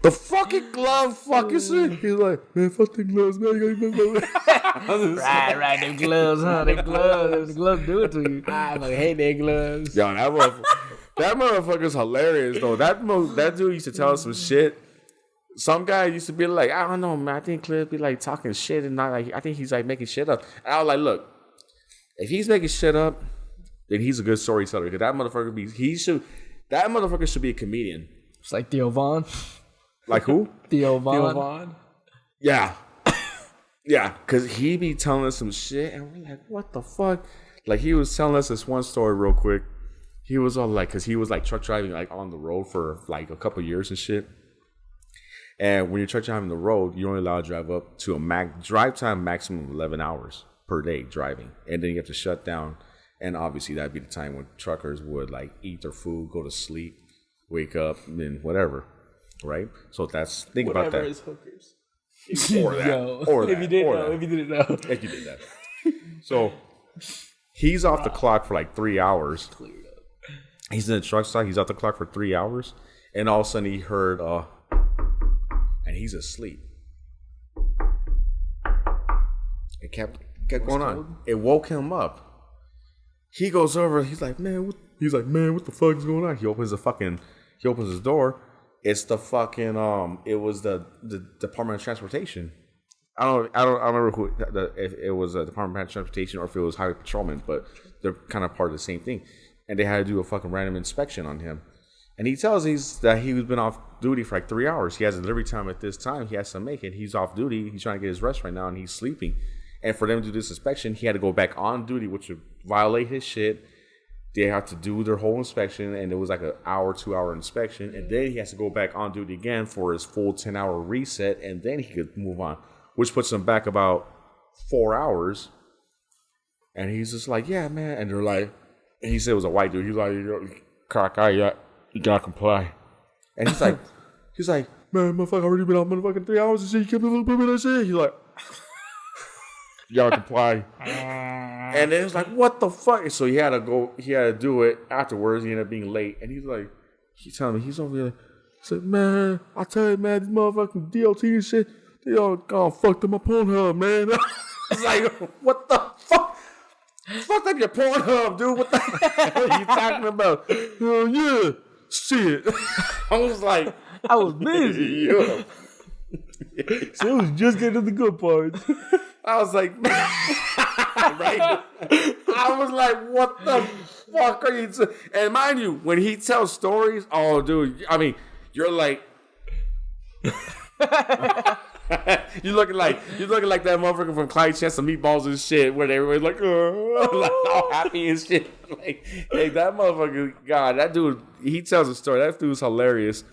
the fucking glove fucking shit. He's like, man, fuck the gloves, man. You gotta gloves. Right, them gloves, huh? Them gloves do it to you. I fucking hate their gloves. Yo, that motherfucker's hilarious though. That dude used to tell us some shit. Some guy used to be like, I don't know, man. I think Cliff be like talking shit and not like. I think he's like making shit up. And I was like, look, if he's making shit up, then he's a good storyteller. Because that motherfucker should be a comedian. It's like Theo Vaughn. Like who? Theo Theo Vaughn. Vaughn. Yeah, yeah. Because he be telling us some shit, and we're like, what the fuck? Like he was telling us this one story real quick. He was all like, because he was like truck driving like on the road for like a couple years and shit. And when you're truck driving the road, you're only allowed to drive up to a drive time maximum of 11 hours per day driving. And then you have to shut down. And obviously that'd be the time when truckers would like eat their food, go to sleep, wake up, and then whatever. Right? So that's, think Whatever about that. is hookers. Or that. Yo, Or if that. you didn't Or know, that. if you didn't know. If you did that. So he's off the clock for like 3 hours. He's in the truck stop. He's off the clock for 3 hours. And all of a sudden he heard, and he's asleep. It kept going on. It woke him up. He goes over. He's like, man, what the fuck is going on? He opens his door. It's the fucking it was the Department of Transportation. I don't remember who if it was a Department of Transportation or if it was Highway Patrolman, but they're kind of part of the same thing. And they had to do a fucking random inspection on him. And he tells us that he's been off duty for like 3 hours. He has a delivery time at this time. He has to make it. He's off duty. He's trying to get his rest right now, and he's sleeping. And for them to do this inspection, he had to go back on duty, which would violate his shit. They have to do their whole inspection, and it was like an hour, 2 hour inspection. And then he has to go back on duty again for his full 10-hour reset, and then he could move on, which puts him back about 4 hours. And he's just like, yeah, man. And they're like, and he said it was a white dude. He's like, you gotta comply. And he's like, man, motherfucker, already been out motherfucking 3 hours and shit. You can't be able to put me that shit. He's like, you gotta comply. And then it's like, what the fuck? So he had to do it afterwards. He ended up being late. And he's telling me, he's over here. He's like, man, I tell you, man, these motherfucking DLT and shit, they all gone fucked up my Pornhub, man. It's like, what the fuck? Fucked up your Pornhub, dude. What the hell are you talking about? Oh, yeah. Shit. I was like, I was busy. yeah. So was just getting to the good parts. I was like, right? I was like, what the fuck are you? And mind you, when he tells stories, oh, dude, I mean, you're like, you're looking like that motherfucker from Clyde Chest of Meatballs and shit, where everybody's like, like all happy and shit. Like, hey, that motherfucker, God, that dude, he tells a story. That dude's hilarious.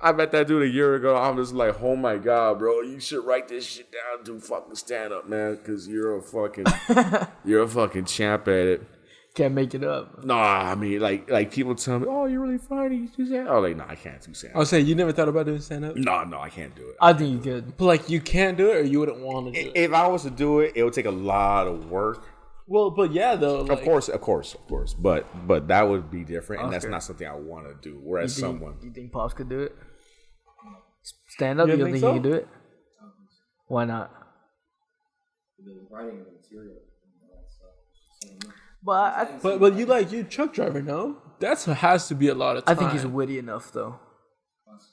I met that dude a year ago. I'm just like, oh my God, bro, you should write this shit down and do fucking stand up, man, because you're a fucking champ at it. Can't make it up. Nah, I mean, like people tell me, oh, you're really funny. You do stand up. Oh, like, no, I can't do stand up. I was saying, you never thought about doing stand up? No, I can't do it. I think you could. But like, you can't do it, or you wouldn't want to do it. If I was to do it, it would take a lot of work. Well, but yeah, though. Like, Of course. But that would be different, and that's not something I want to do. Whereas You think Pops could do it? Stand up? You don't think so? he could do it? Why not? Writing the material. But you truck driver, no? That's has to be a lot of I time. think he's witty enough though.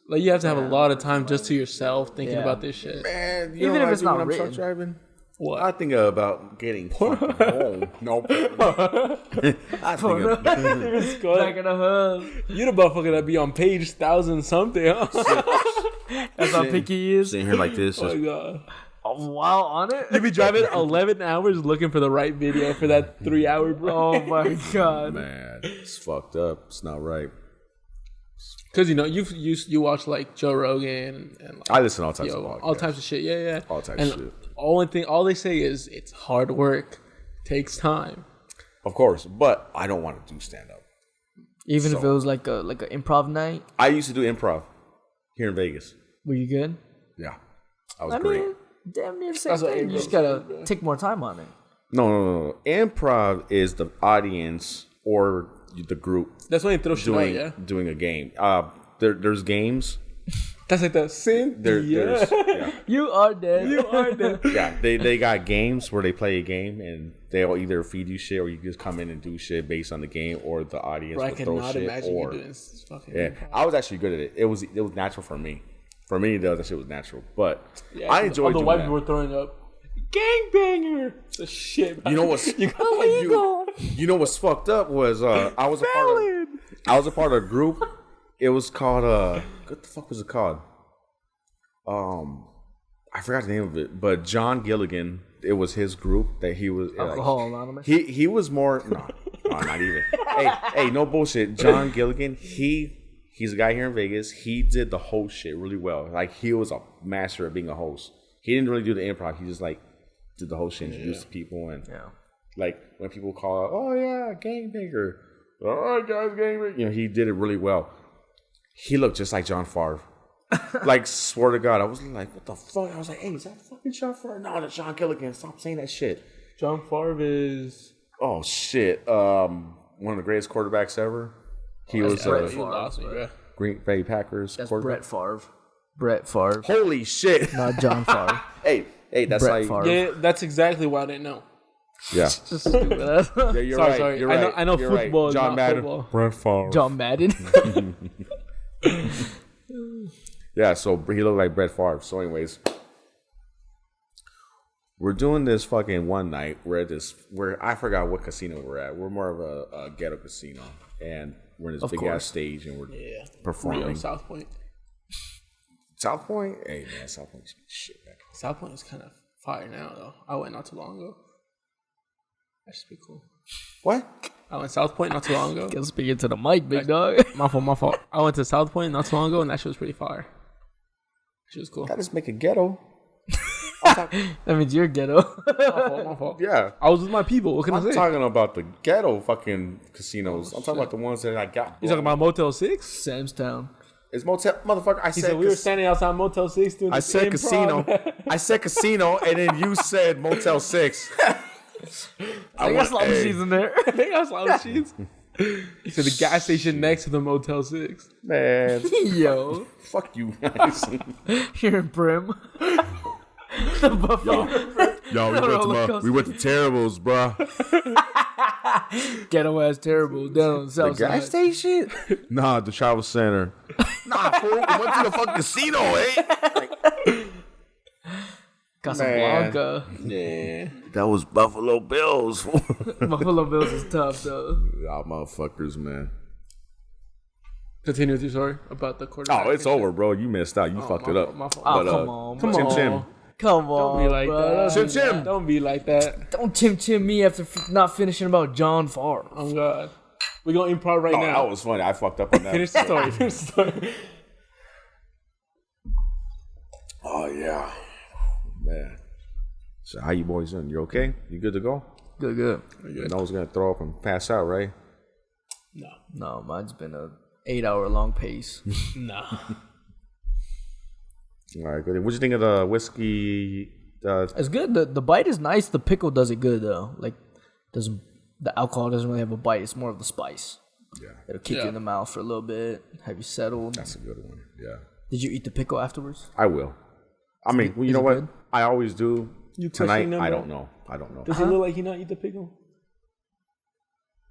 Like you have to have a lot of time just to yourself thinking about this shit. man, Even know if what it's I do not when I'm written. truck driving. What? I think about getting fucking home. No, I think of, Back in the hub. You the motherfucker that be on page 1,000 something, huh? That's how picky he is. sitting here like this. Oh my god. While on it. You be driving 11 hours looking for the right video for that 3-hour break. Oh my god. Man, it's fucked up. It's not right. Because you watch like Joe Rogan and like, I listen to all types of podcasts. all types of shit. Yeah. All types and of shit. All they say is it's hard work, takes time. Of course, but I don't want to do stand up. Even if it was like a improv night, I used to do improv here in Vegas. were you good? Yeah, I was great. Damn near the same That's what thing. You just gotta take more time on it. No. Improv is the audience or the group That's when you throw shit out, yeah? doing a game. There's games. That's like the sin. There's yeah. You are dead. You are the. Yeah, they got games where they play a game and they'll either feed you shit or you just come in and do shit based on the game or the audience Bro, I will throw cannot shit. imagine Or you doing this fucking. yeah, I was actually good at it. It was natural for me. For me, that shit was natural. But I enjoyed all the doing white that. people were throwing up. Gangbanger. The shit. You know what's you know what's fucked up was I was a part of a group. It was called what the fuck was it called? I forgot the name of it, but John Gilligan. It was his group that he was Alcohol Anonymous. He was more no, not even. Hey, no bullshit. John Gilligan. He's a guy here in Vegas. He did the host shit really well. Like he was a master at being a host. He didn't really do the improv. He just like did the whole shit, introduced people, and like when people call out, "Oh yeah, gangbanger," all right guys, gangbanger. You know, he did it really well. He looked just like John Favre. Like, swear to God, I was like, "What the fuck?" I was like, "Hey, is that fucking John Favre?" No, that's John Gilligan. Stop saying that shit. John Favre is. Oh shit! One of the greatest quarterbacks ever. He was You lost me, bro. Green Bay Packers. That's quarterback. Brett Favre. Holy shit! Not John Favre. Hey, that's Brett like Favre. Yeah, that's exactly why I didn't know. yeah. Just stupid ass. Yeah, you're Sorry, right. You're right. I know You're football right. is John not Madden. football. Brett Favre. John Madden. Yeah, so he looked like Brett Favre. So, anyways, we're doing this fucking one night. We're at this. I forgot what casino we're at. We're more of a ghetto casino, and we're in this big ass stage, and we're performing. South Point. South Point, hey man, South Point shit, man. South Point is kind of fire now, though. I went not too long ago. That should be cool. What? I went South Point not too long ago. Get speaking to the mic, big dog. My fault. I went to South Point not too long ago, and that shit was pretty fire. That shit was cool. That just make a ghetto. That means you're ghetto. My fault. Yeah, I was with my people. What can I I'm say? talking about the ghetto fucking casinos. I'm talking about the ones that I got. You talking about Motel 6? Samstown. It's motel, motherfucker. I He said said we were standing outside Motel 6 doing I the said same casino. improv. I said casino, and then you said Motel 6. I got slot machines in there. They got slot machines. He said the gas station next to the Motel 6. Man, Yo, fuck you guys. here in Brim. The buffet. Yo, we went to Terribles, bro. Ghetto ass terrible down on the The south gas side. station? Nah, the travel center. Nah, fool. We went to the fucking casino, eh? Casablanca. Yeah. That was Buffalo Bills. Buffalo Bills is tough though. Y'all motherfuckers, man. Continue with your story about the quarterback. Oh, it's over, bro. You missed out. You fucked it up. My fault. Oh, But, come on, Come bro. on. Chim. Come on, Don't be like bro. that. Chim. Don't be like that. Don't chim me after not finishing about John Favre. Oh God. We're gonna improv right Oh, now. that was funny. I fucked up on that. Finish the story. Finish the story. Oh, yeah. Man. So how you boys doing? You okay? You good to go? Good. You know I was going to throw up and pass out, right? No. No, mine's been a 8-hour long pace. No. All right, good. What'd you think of the whiskey? It's good. The bite is nice. The pickle does it good though. Like doesn't the alcohol doesn't really have a bite. It's more of the spice. Yeah, It'll kick you in the mouth for a little bit. Have you settled? that's a good one. Yeah. Did you eat the pickle afterwards? I will. I mean, you know it what? good? I always do. You Tonight, questioning them, I bro? don't know. I don't know. Does he look like he not eat the pickle?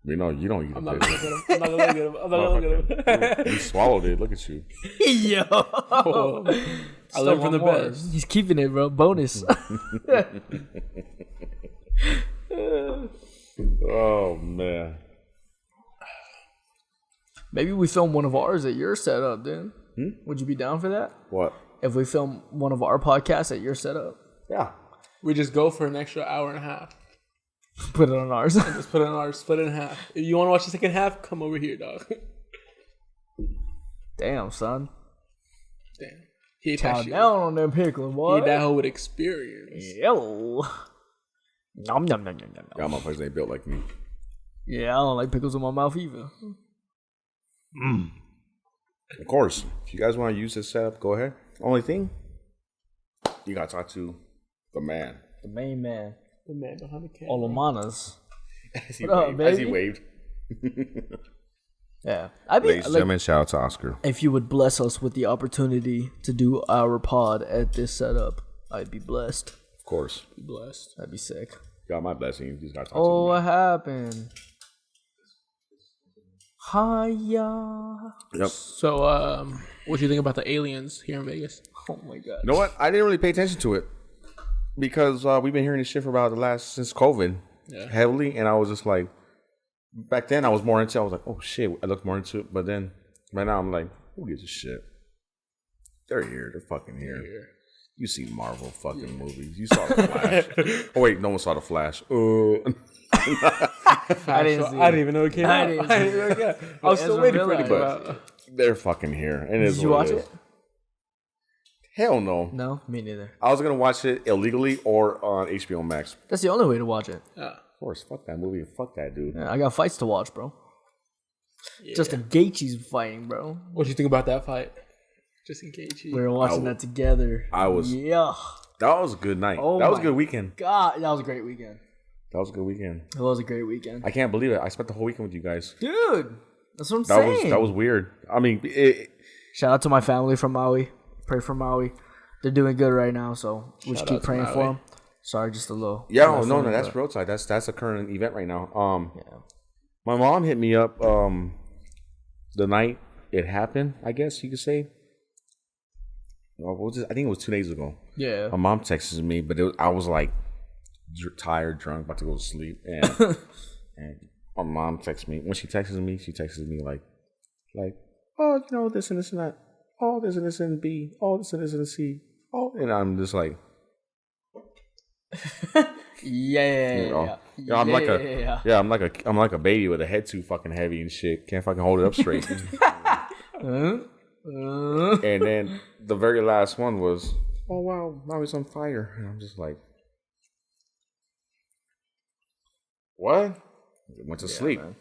You know, you don't eat I'm the not gonna pickle. look at him. I'm not gonna look at him. I'm not gonna look at him. You swallowed it. Look at you. Yo, I learned from the best. He's keeping it, bro. Bonus. Oh, man. Maybe we film one of ours at your setup, then. Would you be down for that? What? If we film one of our podcasts at your setup, Yeah. We just go for an extra hour and a half. put it on ours. Just put it on our split it in half. If you want to watch the second half, come over here, dog. Damn, son. Damn. He ate Chow that shit. down on them pickles, He boy. ate that hoe with experience. Yo. Nom, nom, nom, nom, nom, nom. Y'all motherfuckers ain't built like me. Yeah, I don't like pickles in my mouth either. Of course. If you guys want to use this setup, go ahead. Only thing, you got to talk to the man. The main man. The man behind the camera. Olamanas. As he What up, waved. As he baby? waved. Yeah. I mean, Ladies and like, gentlemen, shout out to Oscar. if you would bless us with the opportunity to do our pod at this setup, I'd be blessed. Of course. Be blessed. That'd be sick. Got my blessing. You just got to talk Oh, to what happened? Hiya. me. Yep. So, what do you think about the aliens here in Vegas? Oh my god. You know what? I didn't really pay attention to it because we've been hearing this shit for about since COVID heavily, and I was just like, back then I was more into. I was like, oh shit, I looked more into it, but then right now I'm like, who gives a shit? They're here. They're fucking here. You see Marvel fucking movies. You saw the Flash. Oh wait, no one saw the Flash. I didn't see I it. didn't even know it came I out. didn't I didn't even know it came out. I was still Ezra waiting for it to Miller. come out. They're fucking here. And Did you watch it? Hell no. No, me neither. I was gonna watch it illegally or on HBO Max. That's the only way to watch it. Of course, fuck that movie. Fuck that dude. Yeah, I got fights to watch, bro. Justin Gaethje's fighting, bro. What do you think about that fight? Just in case. We were watching that together. I was. Yeah. That was a good night. Oh that was a my good weekend. God, that was a great weekend. That was a good weekend. It was a great weekend. I can't believe it. I spent the whole weekend with you guys. Dude, that's what I'm That saying. was weird. I mean, Shout out to my family from Maui. Pray for Maui. They're doing good right now, so we should Shout keep out to praying for Maui. them. Sorry, just a little. no, that's roadside. That's a current event right now. My mom hit me up the night it happened. I guess you could say. What was it? I think it was 2 days ago. Yeah. My mom texted me, but I was like tired, drunk, about to go to sleep, and my mom texted me. When she texts me like, oh, you know, this and this and that, oh, this and this and B, oh, this and this and C, oh, and I'm just like, I'm like a baby with a head too fucking heavy and shit. Can't fucking hold it up straight. And then the very last one was, oh wow, now he's on fire, and I'm just like, what? Went to sleep. Man.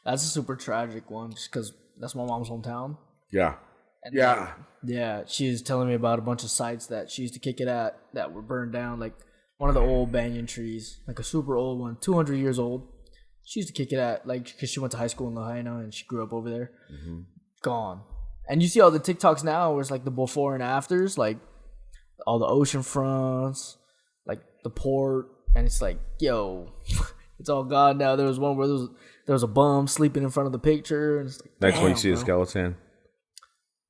That's a super tragic one, just because that's my mom's hometown. Yeah. And Yeah. Yeah, she was telling me about a bunch of sites that she used to kick it at that were burned down, like one of the old banyan trees, like a super old one, 200 years old. She used to kick it at, like, because she went to high school in Lahaina and she grew up over there. Mm-hmm. Gone. And you see all the TikToks now where it's like the before and afters, like all the ocean fronts, like the port, and it's like, yo, it's all gone now. There was one where there was a bum sleeping in front of the picture. And it's like, Next one you damn, see a bro. skeleton.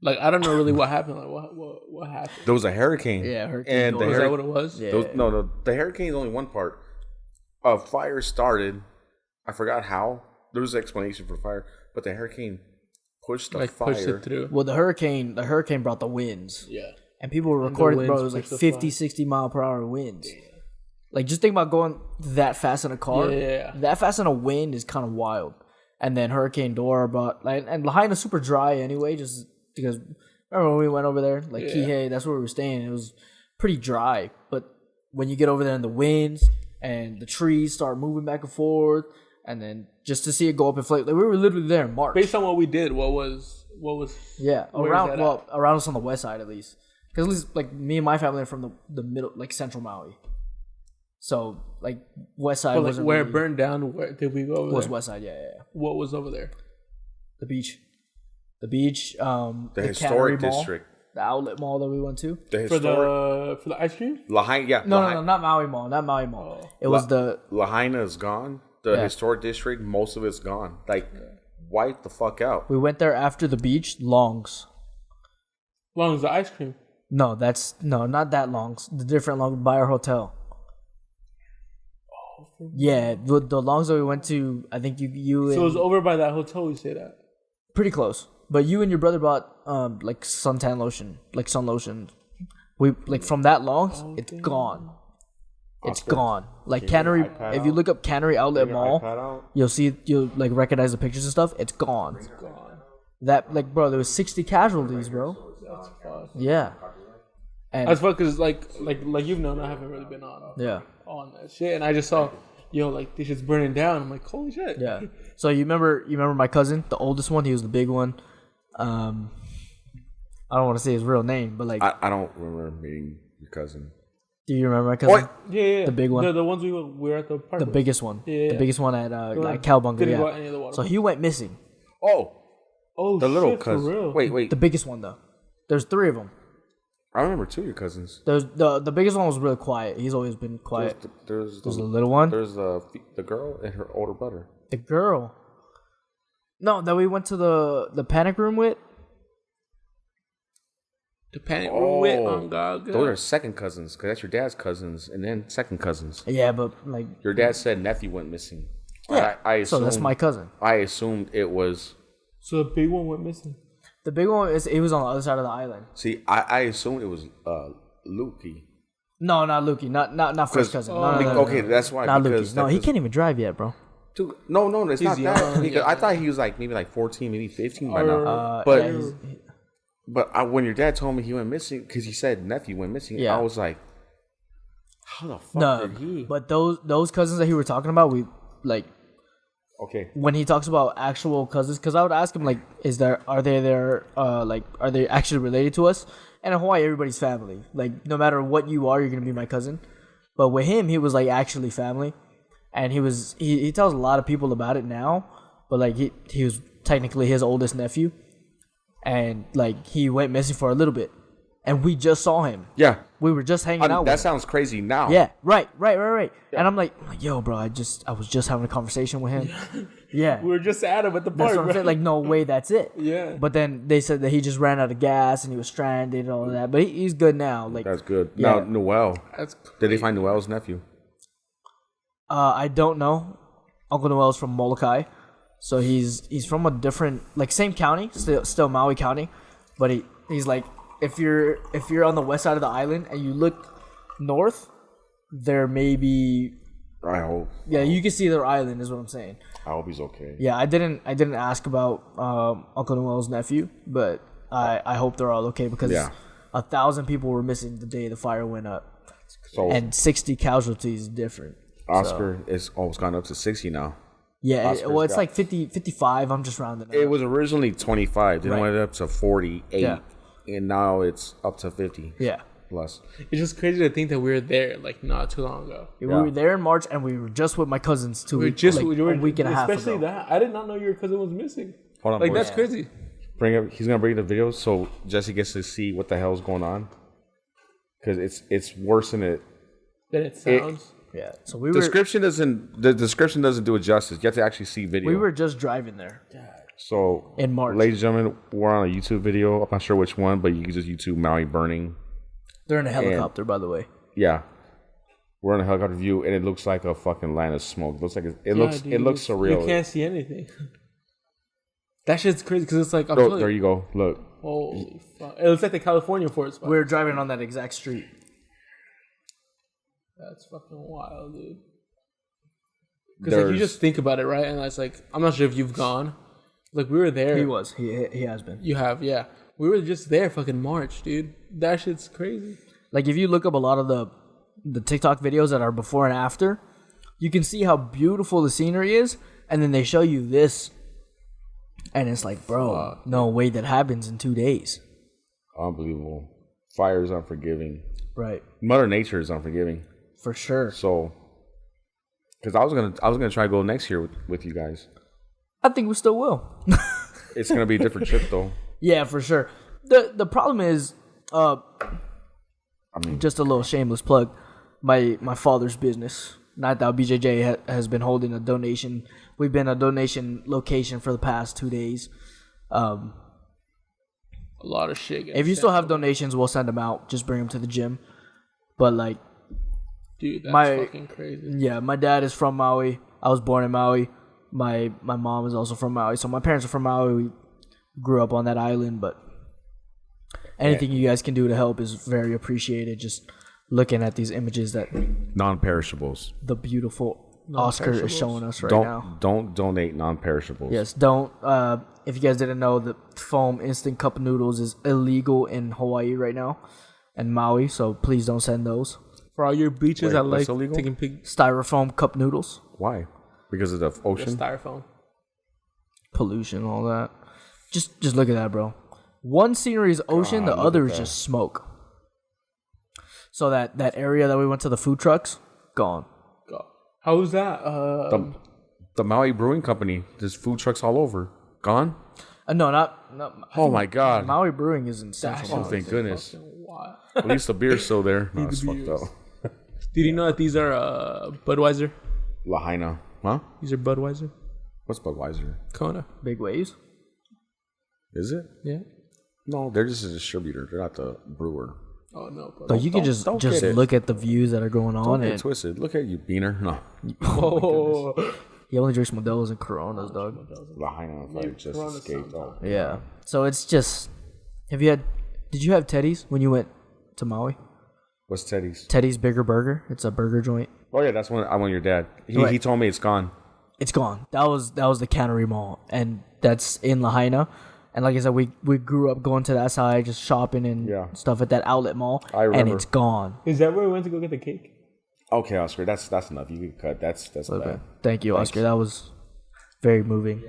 Like, I don't know really what happened. Like, what happened? There was a hurricane. Yeah, hurricane. And Was that what it was? Yeah. No. The hurricane is only one part. A fire started. I forgot how. There was an explanation for fire, but the hurricane pushed the fire. Pushed it through. Well, the hurricane brought the winds. Yeah. And people were And the recording, bro, it winds was like pushed the 50, 60 mile per hour winds. Like, just think about going that fast in a car. Yeah. That fast in a wind is kind of wild. And then Hurricane Dora brought, like, and Lahaina's super dry anyway, just because, remember when we went over there? Like, Kihei, that's where we were staying. It was pretty dry. But when you get over there in the winds and the trees start moving back and forth, and then just to see it go up in flames, like, we were literally there in March. Based on what we did, what was Yeah, where is that around us on the west side at least. Because at least, like, me and my family are from the middle, like, central Maui. So, like, west side like where it burned down? Where did we go over was there? west side, yeah. What was over there? The beach, the historic Cannery Mall, district, the outlet mall that we went to. the For historic the ice cream? Lahaina. Yeah, No, not Maui Mall, not Maui Mall. It was the Lahaina is gone. The historic district, most of it's gone. Like, wipe the fuck out. we went there after the beach. Longs. Long as the ice cream. No, not that Longs. The different Longs by our hotel. Yeah, the Longs that we went to, I think you and, So it was over by that hotel we stayed at. pretty close. But you and your brother bought like suntan lotion, like sun lotion. We like from that Longs, it's gone. It's gone. Like Cannery, if you look up Cannery Outlet Mall, you'll like recognize the pictures and stuff. It's gone. That like bro, there was 60 casualties, bro. That's fuck. Yeah. And That's fuck because like you've known, I haven't really been on that shit, and I just saw, like this shit's burning down. I'm like, holy shit. yeah. So you remember my cousin, the oldest one. He was the big one. I don't want to say his real name, but like, I don't remember meeting your cousin. do you remember my cousin? Yeah. The big one. The ones we were at the park. The with. biggest one. Yeah. The biggest one at Cowbunga. Didn't go out Yeah. any of the water. So he went missing. Oh, The little shit, for cousin. real. Wait. The biggest one though. There's 3 of them. I remember 2 of your cousins. There's the biggest one was really quiet. He's always been quiet. There's There's the little one. There's the girl and her older brother. The girl. No, that we went to the panic room with. The panic room with on God. Those are second cousins, because that's your dad's cousins, and then second cousins. Yeah, but like. Your dad said nephew went missing. Yeah. I assumed, So that's my cousin. I assumed it was. So the big one went missing. The big one it was on the other side of the island. See, I assumed it was Lukey. No, not Lukey. Not first cousin. No, Okay, that's why. Not because Lukey. No, he can't even drive yet, bro. Dude, no, it's not young, that. Because yeah. I thought he was like maybe like 14, maybe 15 by Or- now. But when your dad told me he went missing, because he said nephew went missing, Yeah. I was like, how the fuck No, did he? but those cousins that he were talking about, we like Okay. when he talks about actual cousins, because I would ask him like, are they actually related to us? And in Hawaii, everybody's family. Like no matter what you are, you're gonna be my cousin. But with him, he was like actually family, and he tells a lot of people about it now. But like he was technically his oldest nephew, and like he went missing for a little bit, and we just saw him. Yeah. We were just hanging out. That with him. sounds crazy now. Yeah, right. And I'm like, yo, bro, I was just having a conversation with him. Yeah. We were just at him at the That's park. what I'm saying. Like, no way, that's it. Yeah. But then they said that he just ran out of gas and he was stranded and all of that. But he's good now. Like, That's good. Yeah. Now, Noel. That's Did they find Noel's nephew? I don't know. Uncle Noel's from Molokai, so he's from a different, like, same county, still Maui County, but he's like, if you're on the west side of the island and you look north, there may be. I hope. Yeah, you can see their island, is what I'm saying. I hope he's okay. Yeah, I didn't ask about Uncle Noel's nephew, but I hope they're all okay because 1,000 people were missing the day the fire went up, So and 60 casualties different. Oscar is almost gone up to 60 now. Yeah, Oscar's it's like 50, 55. I'm just rounding up. It was originally 25. Then it Right. went up to 48. Yeah. And now it's up to 50 Yeah. plus. It's just crazy to think that we were there like not too long ago. We were there in March, and we were just with my cousins We were just like, we were, a week and a half especially ago. that. I did not know your cousin was missing. Hold on, Like boys. that's crazy. He's gonna bring the video so Jesse gets to see what the hell's going on. Because it's worse than it. Then it sounds. Yeah, so the The description doesn't do it justice. You have to actually see video. we were just driving there. So, in March. ladies and gentlemen, we're on a YouTube video. I'm not sure which one, but you can just YouTube Maui burning. They're in a helicopter, by the way. Yeah. We're in a helicopter view, and it looks like a fucking line of smoke. It looks like it looks surreal. You can't see anything. That shit's crazy because it's like... There you go. Look. Holy fuck. It looks like the California forest fire. We were driving on that exact street. That's fucking wild, dude. Because like, you just think about it, right? And it's like, I'm not sure if you've gone. Like, we were there. He was. He has been. You have, yeah. We were just there fucking March, dude. That shit's crazy. Like, if you look up a lot of the TikTok videos that are before and after, you can see how beautiful the scenery is, and then they show you this, and it's like, bro, no way that happens in 2 days. Unbelievable. Fire is unforgiving. Right. Mother Nature is unforgiving. For sure. So, because I was gonna try to go next year with you guys. I think we still will. It's gonna be a different trip though. Yeah, for sure. The problem is, just a little shameless plug. My father's business, Night Out BJJ, has been holding a donation. We've been a donation location for the past 2 days. A lot of shit. If you still have donations, we'll send them out. Just bring them to the gym. But like, dude, that's fucking crazy. Yeah, my dad is from Maui. I was born in Maui. My mom is also from Maui. So my parents are from Maui. We grew up on that island, but anything you guys can do to help is very appreciated. Just looking at these images that Non-perishables. the beautiful Oscar is showing us now. Don't donate non-perishables. Yes, don't. If you guys didn't know, the foam instant cup noodles is illegal in Hawaii right now and Maui, so please don't send those. For all your beaches that like illegal? taking pics. Styrofoam cup noodles. Why? Because of the ocean? The styrofoam. Pollution, all that. Just look at that, bro. One scenery is ocean, the other is just smoke. So that area that we went to the food trucks, gone. How was that? The Maui Brewing Company. There's food trucks all over. Gone? No, not. Oh my God. Maui Brewing is in Central. Oh, thank goodness. At least the beer's still there. No, it's fucked up. Did you know that these are Budweiser? Lahaina. Huh? These are Budweiser. What's Budweiser? Kona. Big waves. Is it? Yeah. No, they're just a distributor. They're not the brewer. Oh no. But you can just look at the views that are going on. Don't get twisted. Look at you, Beaner. No. Oh. He only drinks Modelo's and Coronas, dog. Lahaina just escaped. Oh. Yeah. So it's just. Did you have Teddy's when you went to Maui? What's Teddy's? Teddy's Bigger Burger. It's a burger joint. Oh yeah, that's when I went. Your dad. He told me it's gone. It's gone. That was the Cannery Mall, and that's in Lahaina. And like I said, we grew up going to that side, just shopping and stuff at that outlet mall. I remember. And it's gone. Is that where we went to go get the cake? Okay, Oscar, that's enough. You can cut. That's okay. Bad. Thank you, Oscar. That was very moving.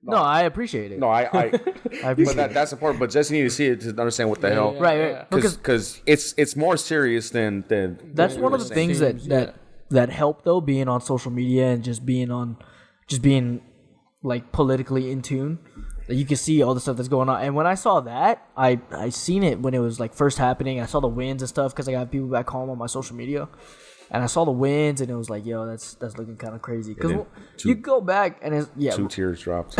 No, I appreciate it. No, I appreciate but that's important. But just need to see it to understand what the hell. Right. Because it's more serious than. That's one of the things that help though, being on social media and just being like politically in tune. That you can see all the stuff that's going on. And when I saw that, I seen it when it was like first happening. I saw the wins and stuff because I got people back home on my social media. And I saw the wins, and it was like, yo, that's looking kind of crazy. Because you go back, and it's 2 tears dropped.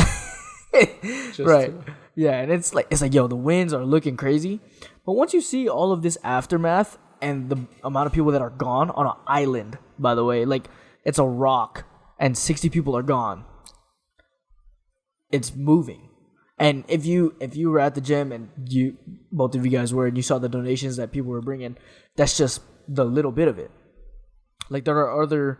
Right. Yeah, and it's like, yo, the wins are looking crazy. But once you see all of this aftermath and the amount of people that are gone on an island, by the way, like it's a rock, and 60 people are gone. It's moving. And if you were at the gym and both of you guys were, and you saw the donations that people were bringing, that's just the little bit of it. Like there are other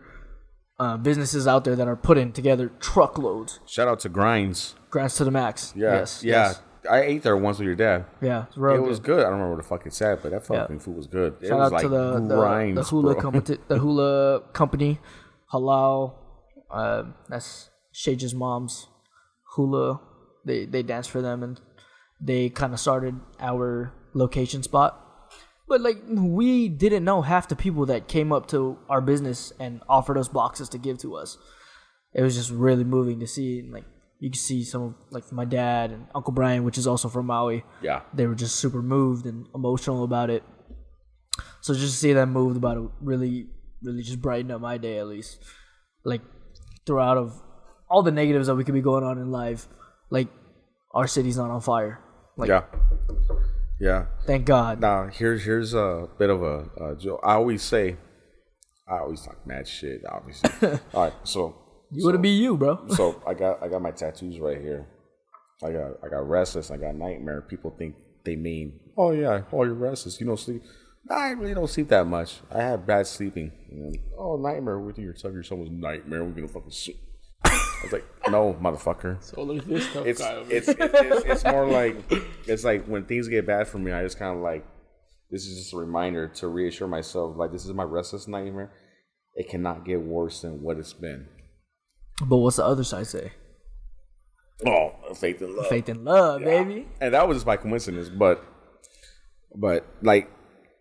businesses out there that are putting together truckloads. Shout out to Grinds. Grinds to the max. Yeah. Yes. I ate there once with your dad. Yeah, it was good. I don't remember what the fuck it said, but that fucking food was good. Shout out to the hula company, Halal. That's Shage's mom's hula. They danced for them, and they kind of started our location spot. But like we didn't know half the people that came up to our business and offered us boxes to give to us. It was just really moving to see. And like you can see some of like my dad and Uncle Brian, which is also from Maui. Yeah, they were just super moved and emotional about it. So just to see them moved about it really, really just brightened up my day at least. Like throughout of all the negatives that we could be going on in life. like our city's not on fire. Like, yeah. thank God. Now here's a bit of a joke. I always talk mad shit. Obviously. All right, so You wouldn't be you, bro. So I got my tattoos right here. I got restless. I got nightmare. People think they mean, oh yeah, you're restless. You don't sleep. Nah, I really don't sleep that much. I have bad sleeping. Oh, nightmare. We think you're telling yourself was nightmare. We're gonna fucking sleep. I was like, no, motherfucker. So look at this tough guy over It's more like, it's like when things get bad for me, I just kind of like, this is just a reminder to reassure myself, like, this is my restless nightmare. It cannot get worse than what it's been. But what's the other side say? Oh, faith and love. Faith and love, baby. And that was just by coincidence, but like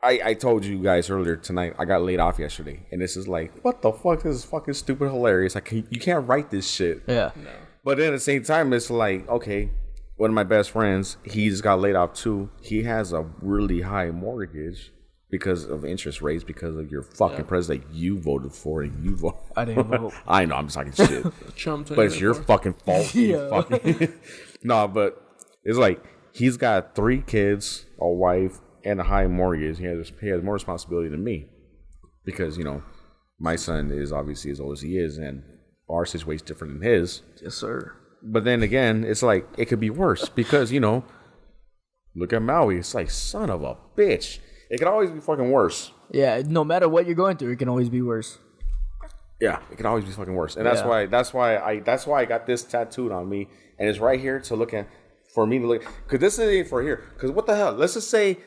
I told you guys earlier tonight, I got laid off yesterday, and this is like, what the fuck? This is fucking stupid, hilarious. You can't write this shit. Yeah. No. But then at the same time, it's like, okay, one of my best friends, he just got laid off too. He has a really high mortgage because of interest rates, because of your fucking president you voted for and you voted. I didn't vote. I know, I'm just talking shit. Trump But it's your fucking fault. Yeah. Fucking no, but it's like he's got 3 kids, a wife, and a high mortgage. He has more responsibility than me because, you know, my son is obviously as old as he is, and our situation's different than his. Yes, sir. But then again, it's like it could be worse because, you know, look at Maui. It's like, son of a bitch. It can always be fucking worse. Yeah, no matter what you're going through, it can always be worse. Yeah, it can always be fucking worse, and that's why I got this tattooed on me, and it's right here to look at, for me to look, because this isn't for here. Because what the hell? Let's just say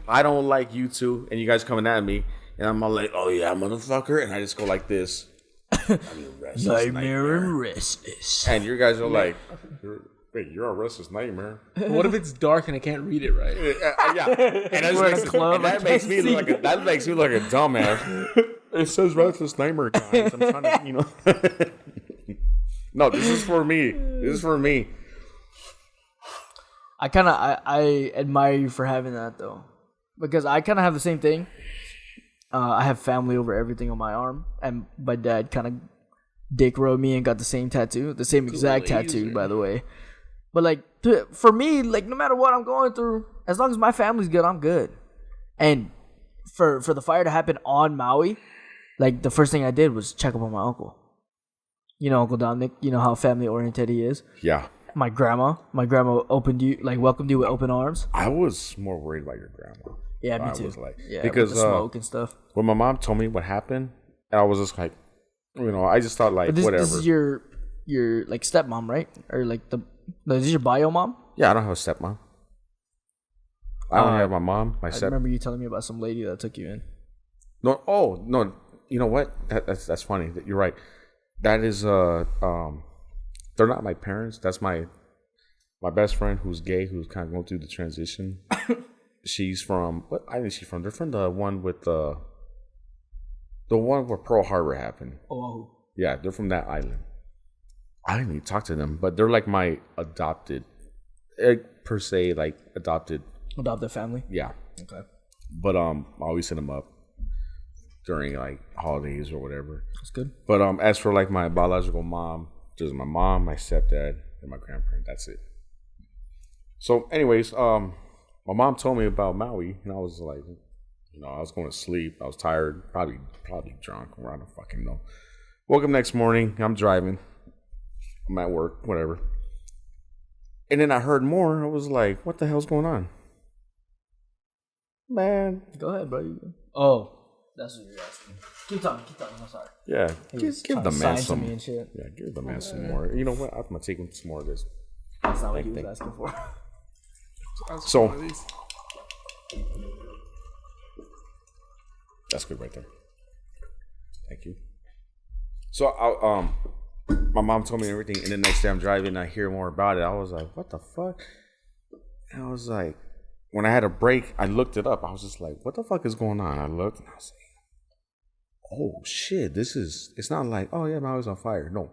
I don't like you two, and you guys coming at me, and I'm all like, oh yeah, motherfucker, and I just go like this. Nightmare and restless. And you guys are like, you're a restless nightmare. What if it's dark and I can't read it right? Yeah, and that makes me look like a dumbass. It says restless nightmare, guys. I'm trying to, you know. No, this is for me. I admire you for having that though, because I kind of have the same thing. I have family over everything on my arm, and my dad kind of dick rode me and got the same tattoo, the same exact tattoo, by the way. But like for me, like no matter what I'm going through, as long as my family's good, I'm good. And for the fire to happen on Maui, like the first thing I did was check up on my uncle. You know, Uncle Dominic. You know how family oriented he is. Yeah. My grandma welcomed you with open arms. I was more worried about your grandma. Yeah, me I too. was like, yeah, because with the smoke and stuff. When my mom told me what happened, I was just like, you know, I just thought like, This whatever. This is your like stepmom, right? Or like this is your bio mom? Yeah, I don't have a stepmom. I don't have my mom, my I remember you telling me about some lady that took you in. No, oh no, you know what? That's funny. You're right. That is they're not my parents. That's my best friend who's gay, who's kind of going through the transition. She's from what? I think she's from. They're from the one with the one where Pearl Harbor happened. Oh, yeah, they're from that island. I didn't even talk to them, but they're like my adopted, per se, like adopted family. Yeah. Okay. But I always send them up during like holidays or whatever. That's good. But as for like my biological mom, there's my mom, my stepdad, and my grandparent. That's it. So, anyways, my mom told me about Maui, and I was like, you know, I was going to sleep. I was tired, probably drunk, or I don't fucking know. Woke up next morning. I'm driving. I'm at work, whatever. And then I heard more. I was like, what the hell's going on? Man. Go ahead, bro. Oh, that's what you're asking. Keep talking. I'm sorry. Yeah, give the man some. Me and shit. Yeah, give the man some more. You know what? I'm gonna take him some more of this. That's not what he was asking for. So that's good right there. Thank you. So my mom told me everything, and the next day I'm driving and I hear more about it. I was like, what the fuck? And I was like, when I had a break, I looked it up. I was just like, what the fuck is going on? I looked and I was like, oh shit, it's not like, oh yeah, Maui's on fire. No.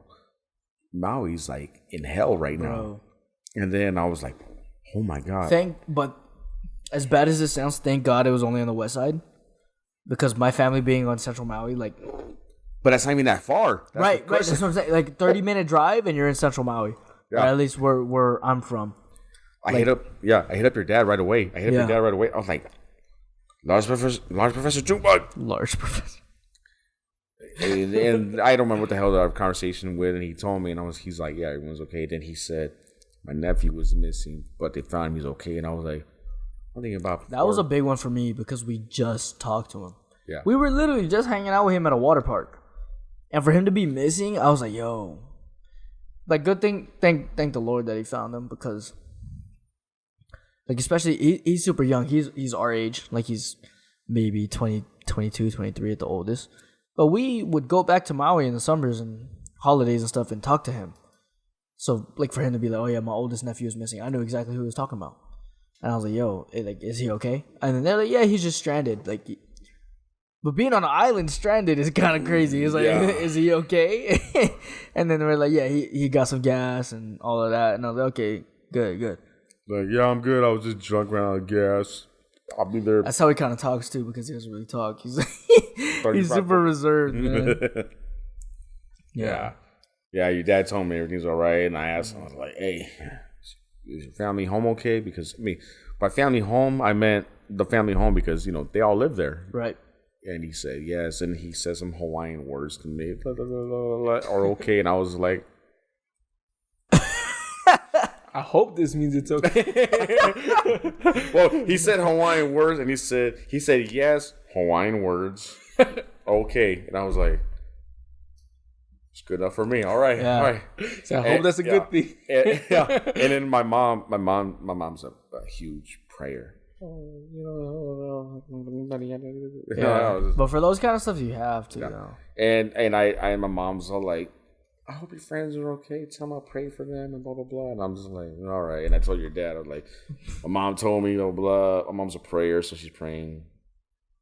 Maui's like in hell right now. And then I was like, oh my God. But as bad as it sounds, thank God it was only on the west side. Because my family being on Central Maui, like... But that's not even that far. Right. That's what I'm saying. Like 30-minute drive and you're in Central Maui. or at least where I'm from. I hit up your dad right away. I was like, Large Professor Junebug. Large professor. And I don't remember what the hell our conversation with, and he told me, and he's like, yeah, everyone's okay. Then he said, my nephew was missing, but they found him, he's okay. And I was like, I'm thinking about that was a big one for me because we just talked to him. Yeah, we were literally just hanging out with him at a water park, and for him to be missing, I was like, yo, like good thing, thank the Lord that he found him because. Like, especially, he's super young. He's our age. Like, he's maybe 20, 22, 23 at the oldest. But we would go back to Maui in the summers and holidays and stuff and talk to him. So, like, for him to be like, oh, yeah, my oldest nephew is missing. I knew exactly who he was talking about. And I was like, yo, like, is he okay? And then they're like, yeah, he's just stranded. Like, but being on an island stranded is kind of crazy. It's like, is he okay? And then we're like, yeah, he got some gas and all of that. And I was like, okay, good. Like, yeah, I'm good. I was just drunk, ran out of gas. I'll be there. That's how he kind of talks too, because he doesn't really talk. He's super reserved, man. Yeah. Your dad told me everything's all right, and I asked him, I was like, hey, is your family home okay? Because by family home, I meant the family home because they all live there, right? And he said yes, and he said some Hawaiian words to me, blah, blah, blah, blah, blah, or okay, and I was like. I hope this means it's okay. Well, he said Hawaiian words, and he said yes, Hawaiian words, okay, and I was like, it's good enough for me. All right, all right. So I hope that's a good thing. And then my mom's a huge prayer. But for those kind of stuff, you have to. And my mom's all like, I hope your friends are okay. Tell them I'll pray for them and blah, blah, blah. And I'm just like, all right. And I told your dad, I was like, my mom told me, blah. My mom's a prayer, so she's praying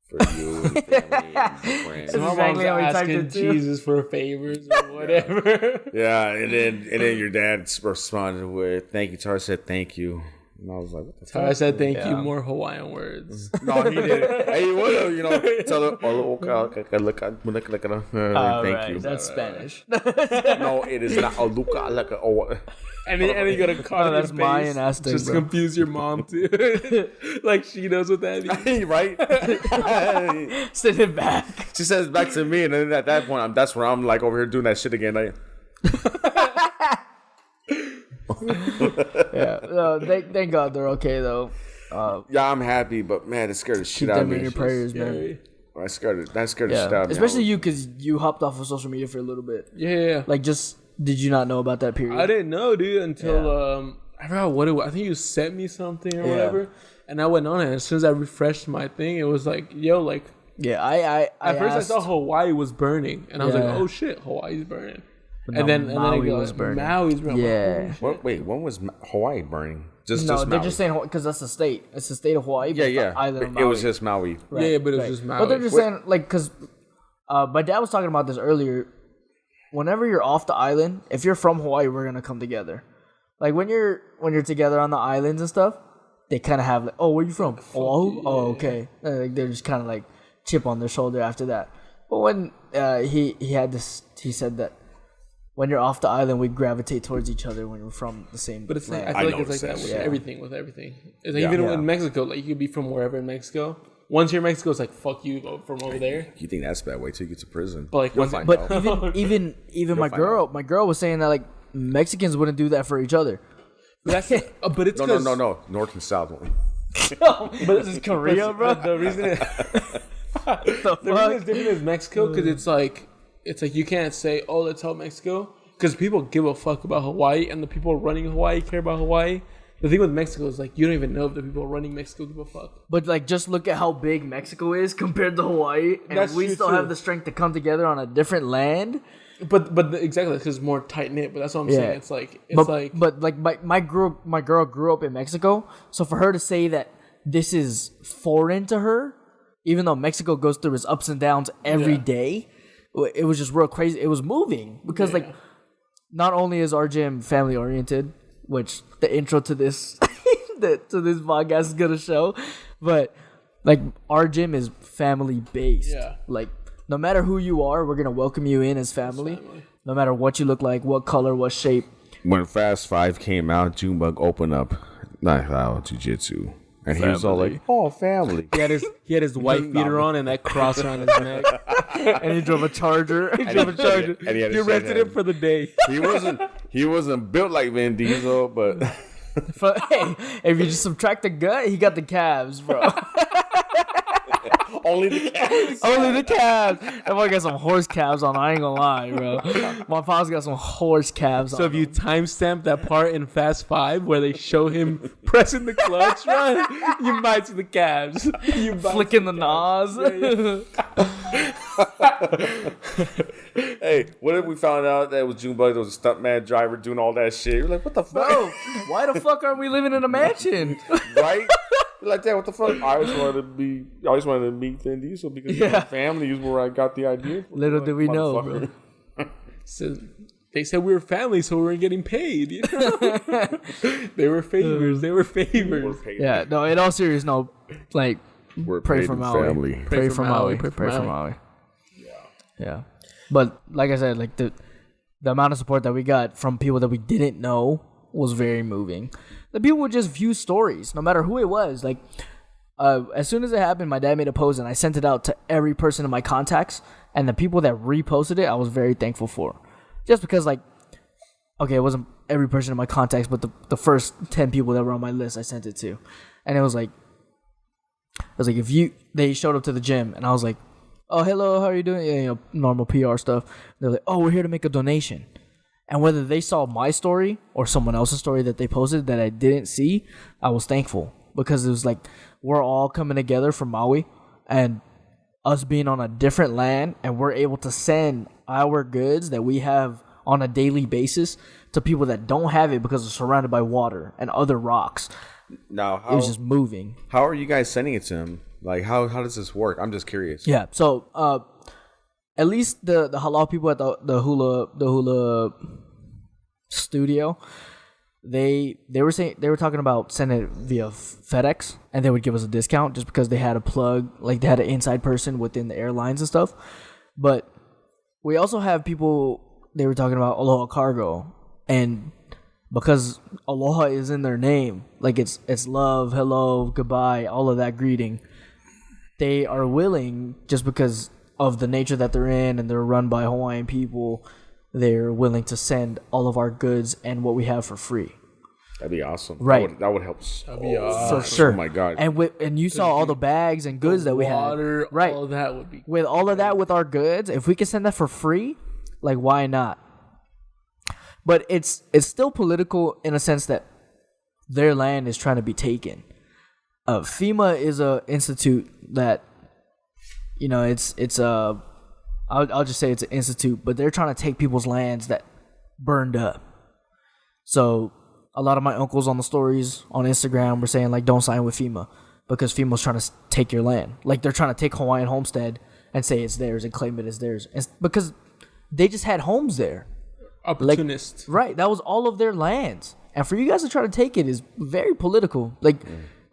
for you and family and friends. So my mom's asking Jesus for favors or whatever. Yeah, and then your dad responded with, thank you. Tara said thank you. And I was like, what the fuck? Tara said thank you, more Hawaiian words. No, he didn't. Hey, you would tell her, thank you. That's Spanish. No, it is not. And then you got to call that's Mayan Aztec. Just confuse your mom too. Like she knows what that means. Right? Send it back. She says back to me, and then at that point, that's where I'm like over here doing that shit again. Thank God they're okay though. Yeah, I'm happy, but man, it scared the shit out of me. Keep them in your prayers, man. That scared the shit out of me. Especially you, because you hopped off of social media for a little bit. Yeah. Like, did you not know about that period? I didn't know, dude, until I forgot what it was. I think you sent me something or whatever, and I went on it. And as soon as I refreshed my thing, it was like, yo, like. Yeah, I at first I thought Hawaii was burning, and I was like, oh shit, Hawaii's burning. And then Maui was burning. Maui's burning. Yeah. Wait, when was Hawaii burning? They're just saying because that's the state. It's the state of Hawaii. Yeah. Island of Maui. It was just Maui. Right. Yeah, but it was just Maui. But they're just saying, like, because my dad was talking about this earlier. Whenever you're off the island, if you're from Hawaii, we're gonna come together. Like when you're together on the islands and stuff, they kind of have like, oh, where you from? Oahu? Oh, okay. Like they're just kind of like chip on their shoulder after that. But when he said that. When you're off the island, we gravitate towards each other when we're from the same. But it's like, land. I feel like it's like that with everything. With everything, it's like even in Mexico, like you could be from wherever in Mexico. Once you're in Mexico, it's like fuck you from over there. You think that's a bad way till you get to prison? But like, even my girl was saying that like Mexicans wouldn't do that for each other. That's but it's no, north and south. But this is Korea, bro. The reason it's different is Mexico because it's like you can't say, oh, let's help Mexico, because people give a fuck about Hawaii, and the people running Hawaii care about Hawaii. The thing with Mexico is like you don't even know if the people running Mexico give a fuck. But like just look at how big Mexico is compared to Hawaii, and we still have the strength to come together on a different land. But exactly, because it's more tight knit. But that's what I'm saying. It's like but my girl grew up in Mexico, so for her to say that this is foreign to her, even though Mexico goes through its ups and downs every day. It was just real crazy. It was moving because like not only is our gym family oriented, which the intro to this to this podcast is gonna show, but like our gym is family based. Yeah. Like no matter who you are, we're gonna welcome you in as family. No matter what you look like, what color, what shape. when Fast 5 came out, Junebug opened up Isle Ju Jitsu. And he was all like, "Oh, family." He had his white beater on and that cross around his neck. And he drove a Charger. And he rented it for the day. He wasn't built like Vin Diesel, but Hey, if you just subtract the gut, he got the calves, bro. only the calves. Only the calves. That boy got some horse calves on. I ain't gonna lie, bro. My father's got some horse calves on. So if you timestamp that part in Fast 5 where they show him pressing the clutch, run, you might see the calves. You might flicking the nos. Hey, what if we found out that it was Junebug that was a stuntman driver doing all that shit? You're like, what the fuck? Bro, why the fuck aren't we living in a mansion? Right? You're like, that, what the fuck? I always wanted to meet Vin Diesel because my family is where I got the idea from. Little did we know, bro. So they said we were family, so we weren't getting paid. You know? They were favors. Yeah, no, in all seriousness, no, like, We're pray for Maui. family. Pray for Maui. Pray for Maui. Yeah. But like I said, like the amount of support that we got from people that we didn't know was very moving. The people would just view stories, no matter who it was. Like, as soon as it happened, my dad made a post and I sent it out to every person in my contacts. And the people that reposted it, I was very thankful for. Just because, like, okay, it wasn't every person in my contacts, but the first 10 people that were on my list, I sent it to. And it was like, they showed up to the gym and I was like, "Oh, hello, how are you doing?" Yeah, you know, normal PR stuff. They're like, "Oh, we're here to make a donation." And whether they saw my story or someone else's story that they posted that I didn't see, I was thankful because it was like, we're all coming together from Maui and us being on a different land, and we're able to send our goods that we have on a daily basis to people that don't have it because they're surrounded by water and other rocks. Now, It was just moving. how are you guys sending it to him? Like, how does this work? I'm just curious. Yeah, so at least the halal people at the hula studio, they were talking about sending it via FedEx, and they would give us a discount just because they had a plug, like they had an inside person within the airlines and stuff. But we also have people, they were talking about Aloha Cargo, and because Aloha is in their name, like it's love, hello, goodbye, all of that greeting. They are willing, just because of the nature that they're in and they're run by Hawaiian people, they're willing to send all of our goods and what we have for free. That'd be awesome. Right. That would help so For sure. Oh my God. And you saw all the bags and goods that we had. Water, Right. all of that would be. With all of that, with our goods, if we can send that for free, like, why not? But it's still political in a sense that their land is trying to be taken. FEMA is a institute that, you know, I'll just say it's an institute, but they're trying to take people's lands that burned up. So a lot of my uncles on the stories on Instagram were saying, like, don't sign with FEMA because FEMA's trying to take your land. Like, they're trying to take Hawaiian Homestead and say it's theirs and claim it as theirs. It's because they just had homes there. Opportunist. Like, right. That was all of their lands. And for you guys to try to take it is very political. Like,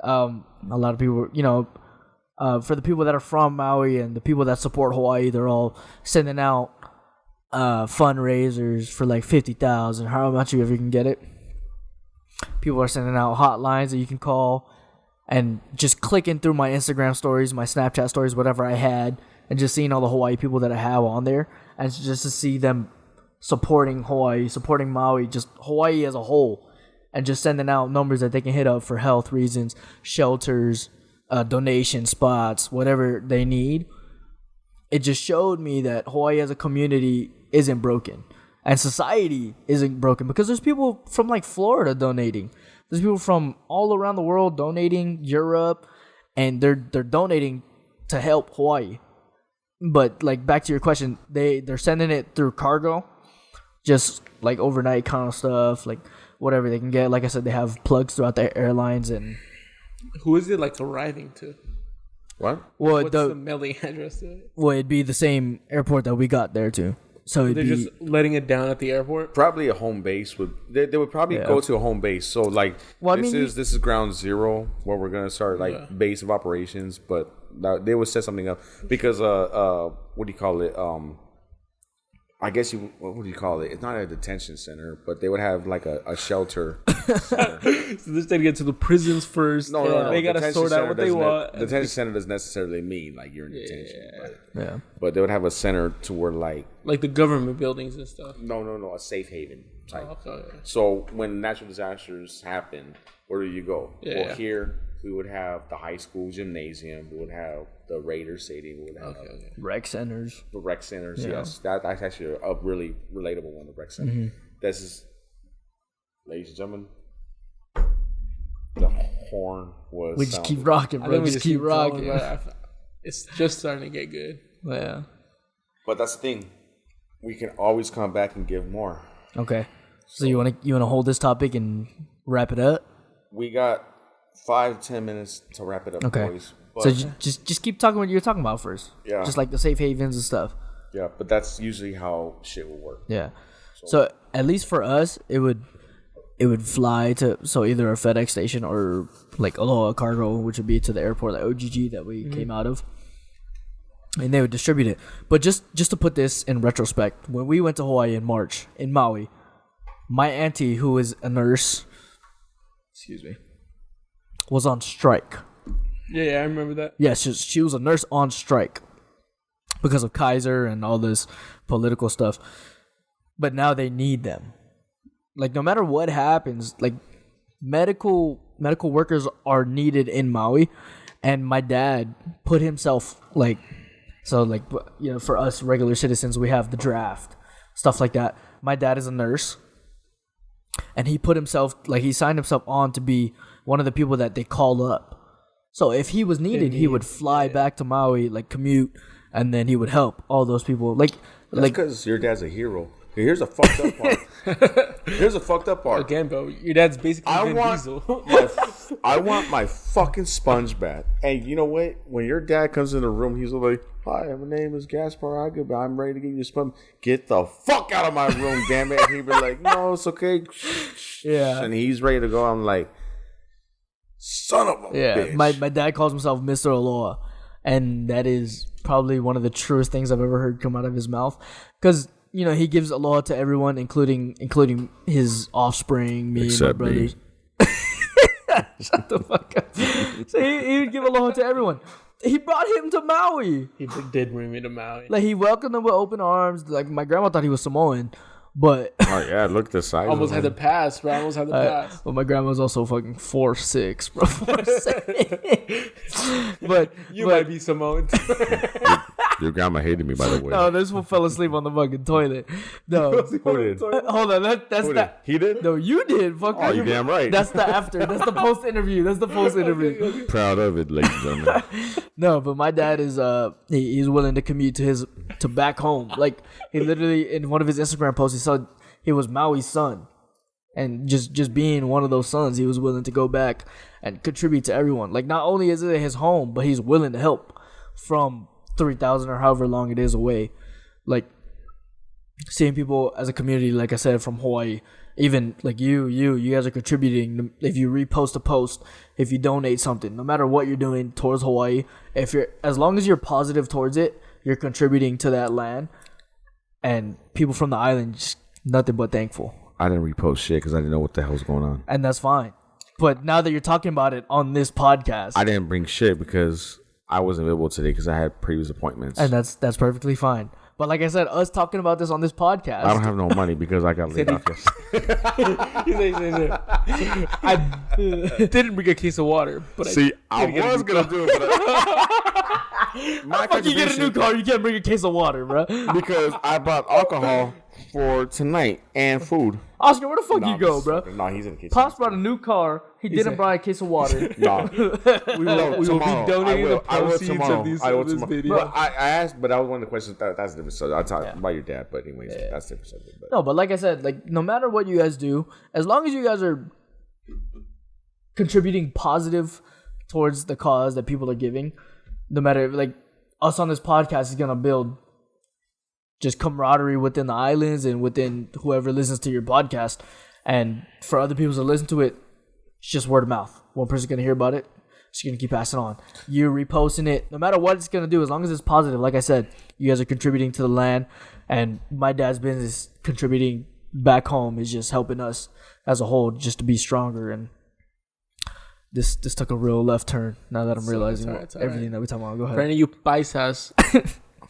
a lot of people, you know, for the people that are from Maui and the people that support Hawaii, they're all sending out fundraisers for like $50,000, how much you ever can get it. People are sending out hotlines that you can call, and just clicking through my Instagram stories, my Snapchat stories, whatever I had, and just seeing all the Hawaii people that I have on there, and just to see them supporting Hawaii, supporting Maui, just Hawaii as a whole, and just sending out numbers that they can hit up for health reasons, shelters, donation spots, whatever they need. It just showed me that Hawaii as a community isn't broken, and society isn't broken, because there's people from like Florida donating. There's people from all around the world donating, Europe, and they're donating to help Hawaii. But like, back to your question, they're sending it through cargo, just like overnight kind of stuff, like whatever they can get. Like I said, they have plugs throughout the airlines. And who is it like arriving to? What? Well, What's the mailing address to it? Well, it'd be the same airport that we got there to. So they're just letting it down at the airport. Probably a home base would. They would probably go to a home base. So like, this is ground zero where we're gonna start base of operations. But they would set something up because what do you call it? I guess what would you call it? It's not a detention center, but they would have like a shelter. So this they get to the prisons first. No. They gotta Detention sort out center what they doesn't want. Detention center doesn't necessarily mean like you're in detention. Yeah. But they would have a center to where like Like the government buildings and stuff. no, a safe haven type. Oh, okay. So when natural disasters happen, where do you go? Yeah. Well, here we would have the high school gymnasium. We would have the Raiders Stadium. We would have Rec centers. the rec centers. Yes, that's actually a really relatable one. The rec center. This is, ladies and gentlemen, the horn was. We just sounding. keep rocking, I bro. think we Just keep rocking. It's just starting to get good. Yeah. But that's the thing. We can always come back and give more. Okay. So you wanna hold this topic and wrap it up? We got 5-10 minutes to wrap it up, Okay. boys. But, So just keep talking what you're talking about first. Yeah. Just like the safe havens and stuff. yeah, but that's usually how shit will work. Yeah. So at least for us, it would fly to either a FedEx station or like Aloha Cargo, which would be to the airport, like OGG that we came out of, and they would distribute it. But just to put this in retrospect, when we went to Hawaii in March in Maui, my auntie, who is a nurse, was on strike. Yeah, I remember that. Yeah, she was a nurse on strike because of Kaiser and all this political stuff. But now they need them. Like, no matter what happens, like, medical workers are needed in Maui. And my dad put himself, like, so, like, you know, for us regular citizens, we have the draft, stuff like that. My dad is a nurse. And he put himself, like, he signed himself on to be one of the people that they call up. So if he was needed, he would fly back to Maui, like commute, and then he would help all those people. That's because your dad's a hero. Here's a fucked up part. Again, bro, your dad's basically Vin Diesel. I want my fucking sponge bath. And you know what? When your dad comes in the room, he's like, "Hi, my name is Gaspar Aga, I'm ready to give you a sponge." Get the fuck out of my room, damn it. And he'd be like, "No, it's okay." Yeah. And he's ready to go. I'm like, son of a bitch. My dad calls himself Mr. Aloha, and that is probably one of the truest things I've ever heard come out of his mouth. Because, you know, he gives aloha to everyone, including his offspring, me, Except and my brothers. Shut the fuck up. So he would give aloha to everyone. He brought him to Maui. He did bring me to Maui. Like, he welcomed them with open arms. Like, my grandma thought he was Samoan, but Oh yeah, look at the size. Almost of had him. to pass, bro. Almost had to pass. but my grandma was also fucking 4'6", bro. 4'6". but You might be Samoan. Your grandma hated me, by the way. no, this one fell asleep on the fucking toilet. No, Who did? hold on. That's Who that. did? He did? No, you did. Fuck Oh, you damn right. That's the after. That's the post interview. That's the post interview. Proud of it, ladies and gentlemen. No, but my dad is he's willing to commute to back home. Like, he literally, in one of his Instagram posts, he said he was Maui's son, and just being one of those sons, he was willing to go back and contribute to everyone. Like, not only is it his home, but he's willing to help from 3,000 or however long it is away. Like, seeing people as a community, like I said, from Hawaii, even like you guys are contributing. If you repost a post, if you donate something, no matter what you're doing towards Hawaii, as long as you're positive towards it, you're contributing to that land. And people from the island, just nothing but thankful. I didn't repost shit because I didn't know what the hell's going on. And that's fine. But now that you're talking about it on this podcast, I didn't bring shit because I wasn't available today because I had previous appointments. and that's perfectly fine. But like I said, us talking about this on this podcast, I don't have no money because I got laid off yesterday. I didn't bring a case of water, but See, I was going to do it, but my How you get a new contribution, car? You can't bring a case of water, bro. because I bought alcohol for tonight and food. Oscar, where the fuck you go, bro? No, he's in the kitchen. Pops brought a new car. He didn't buy a case of water. No. we will be donating the proceeds of this video. But I asked, but that was one of the questions. That's a different subject. I'll talk about your dad, but anyways, that's a different subject. But. No, but like I said, like, no matter what you guys do, as long as you guys are contributing positive towards the cause that people are giving, no matter, like, us on this podcast is gonna build just camaraderie within the islands and within whoever listens to your podcast. And for other people to listen to it, it's just word of mouth. One person's gonna hear about it, She's going to keep passing on. You're reposting it. No matter what it's going to do, as long as it's positive. Like I said, you guys are contributing to the land. And my dad's business contributing back home is just helping us as a whole just to be stronger. And this took a real left turn now that I'm realizing everything that we're talking about. Go ahead. For any of you paisas,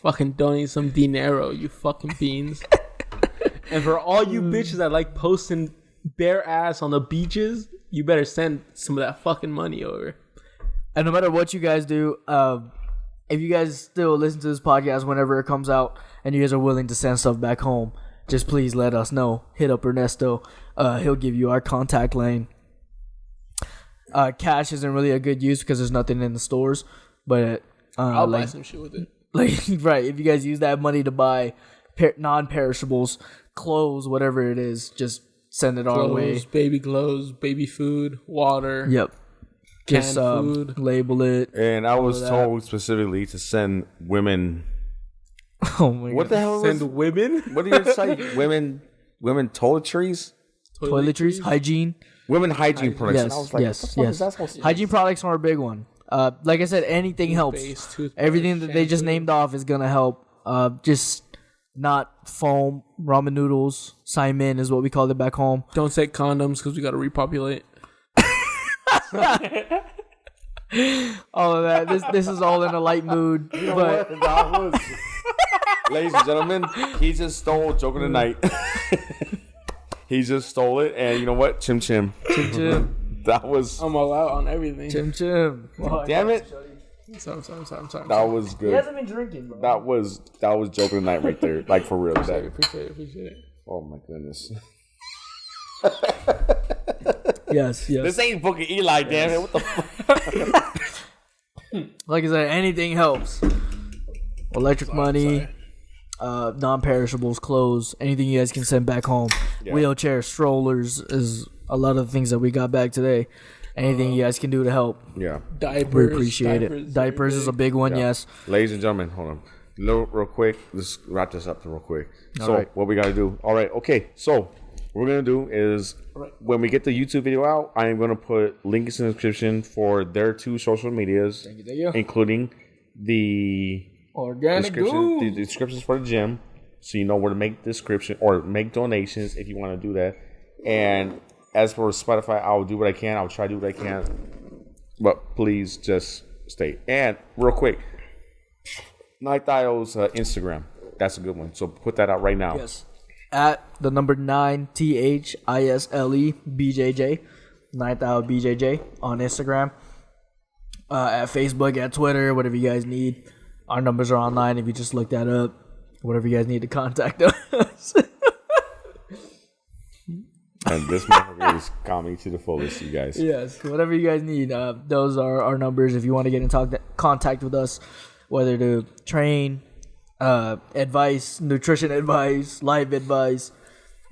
fucking donate some dinero, you fucking beans. And for all you bitches that like posting bare ass on the beaches, you better send some of that fucking money over. And no matter what you guys do, if you guys still listen to this podcast whenever it comes out and you guys are willing to send stuff back home, just please let us know. Hit up Ernesto. He'll give you our contact lane. Cash isn't really a good use because there's nothing in the stores. But I'll buy some shit with it. Like, right, if you guys use that money to buy non-perishables, clothes, whatever it is, just send it our way. Baby clothes, baby food, water. Yep. Canned Just food. label it. And I was told specifically to send women. Oh my god! What the hell? Send women? What do you say? Women toiletries, Toiletries, hygiene. women hygiene products. Yes, And I was like, yes, what the fuck yes. is that supposed to Hygiene products are a big one. Like I said, anything helps. Toothpaste, Everything that they just shampoo. named off is gonna help. Just not foam, ramen noodles. Saimin is what we call it back home. Don't say condoms because we got to repopulate. All of that. This is all in a light mood. You know But what? That was, ladies and gentlemen, he just stole Joke of the Night. He just stole it, and you know what? Chim chim. chim chim, That was. I'm all out on everything. chim chim. Damn it. Sorry. That was He good. hasn't been drinking, bro. That was Joke of the Night right there. Like for real. That, Appreciate it. oh my goodness. Yes. This ain't fucking Eli, damn it. What the fuck? Like I said, anything helps. Electric money, non-perishables, clothes, anything you guys can send back home. Yeah. Wheelchairs, strollers is a lot of the things that we got back today. Anything you guys can do to help, Yeah. Diapers. we appreciate it. Diapers is a big one, Yeah. yes. Ladies and gentlemen, hold on. Real quick. Let's wrap this up real quick. So, right. what we got to do. All right. Okay. So, what we're going to do is when we get the YouTube video out, I am going to put links in the description for their 2 social medias, Thank you. including the Organic Goonz. the descriptions for the gym, so you know where to make description or make donations if you want to do that. And as for Spotify, I'll do what I can. I'll try to do what I can, but please just stay. And real quick, Night Dial's Instagram. That's a good one. So put that out right now. Yes. At the number 9 THISLE BJJ, Ninth Hour BJJ on Instagram, at Facebook, at Twitter, whatever you guys need. Our numbers are online if you just look that up. Whatever you guys need to contact us. And this motherfucker is comedy to the fullest, you guys. Yes, whatever you guys need. Those are our numbers if you want to get in contact with us, whether to train, advice, nutrition advice, life advice,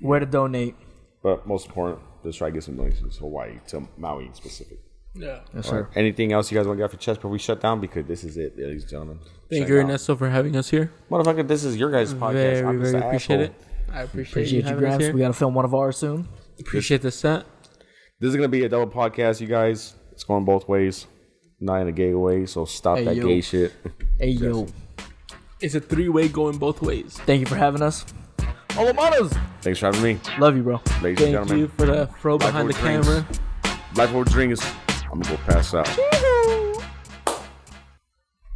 where to donate. But most important, let's try to get some donations to Hawaii, to Maui specific. Yeah. Yes, All sir. right. Anything else you guys want to get off your chest before we shut down? Because this is it, ladies and gentlemen. Thank Sign you, out. Ernesto, for having us here. Motherfucker, this is your guys' podcast. Very, I'm just very an appreciate asshole. it. I appreciate Appreciate you you, having us Gramps. here. We got to film one of ours soon. Appreciate the set. This is going to be a double podcast, you guys. It's going both ways. Not in a gay way, so stop Hey, that yo. gay shit. Hey, yo. It's a 3-way going both ways. Thank you for having us. Hola, manos. Thanks for having me, Love you, bro. ladies and Thank gentlemen. you for the fro behind the Life Over camera. Life Over Drinks. I'm going to go pass out.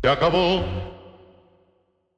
Se acabó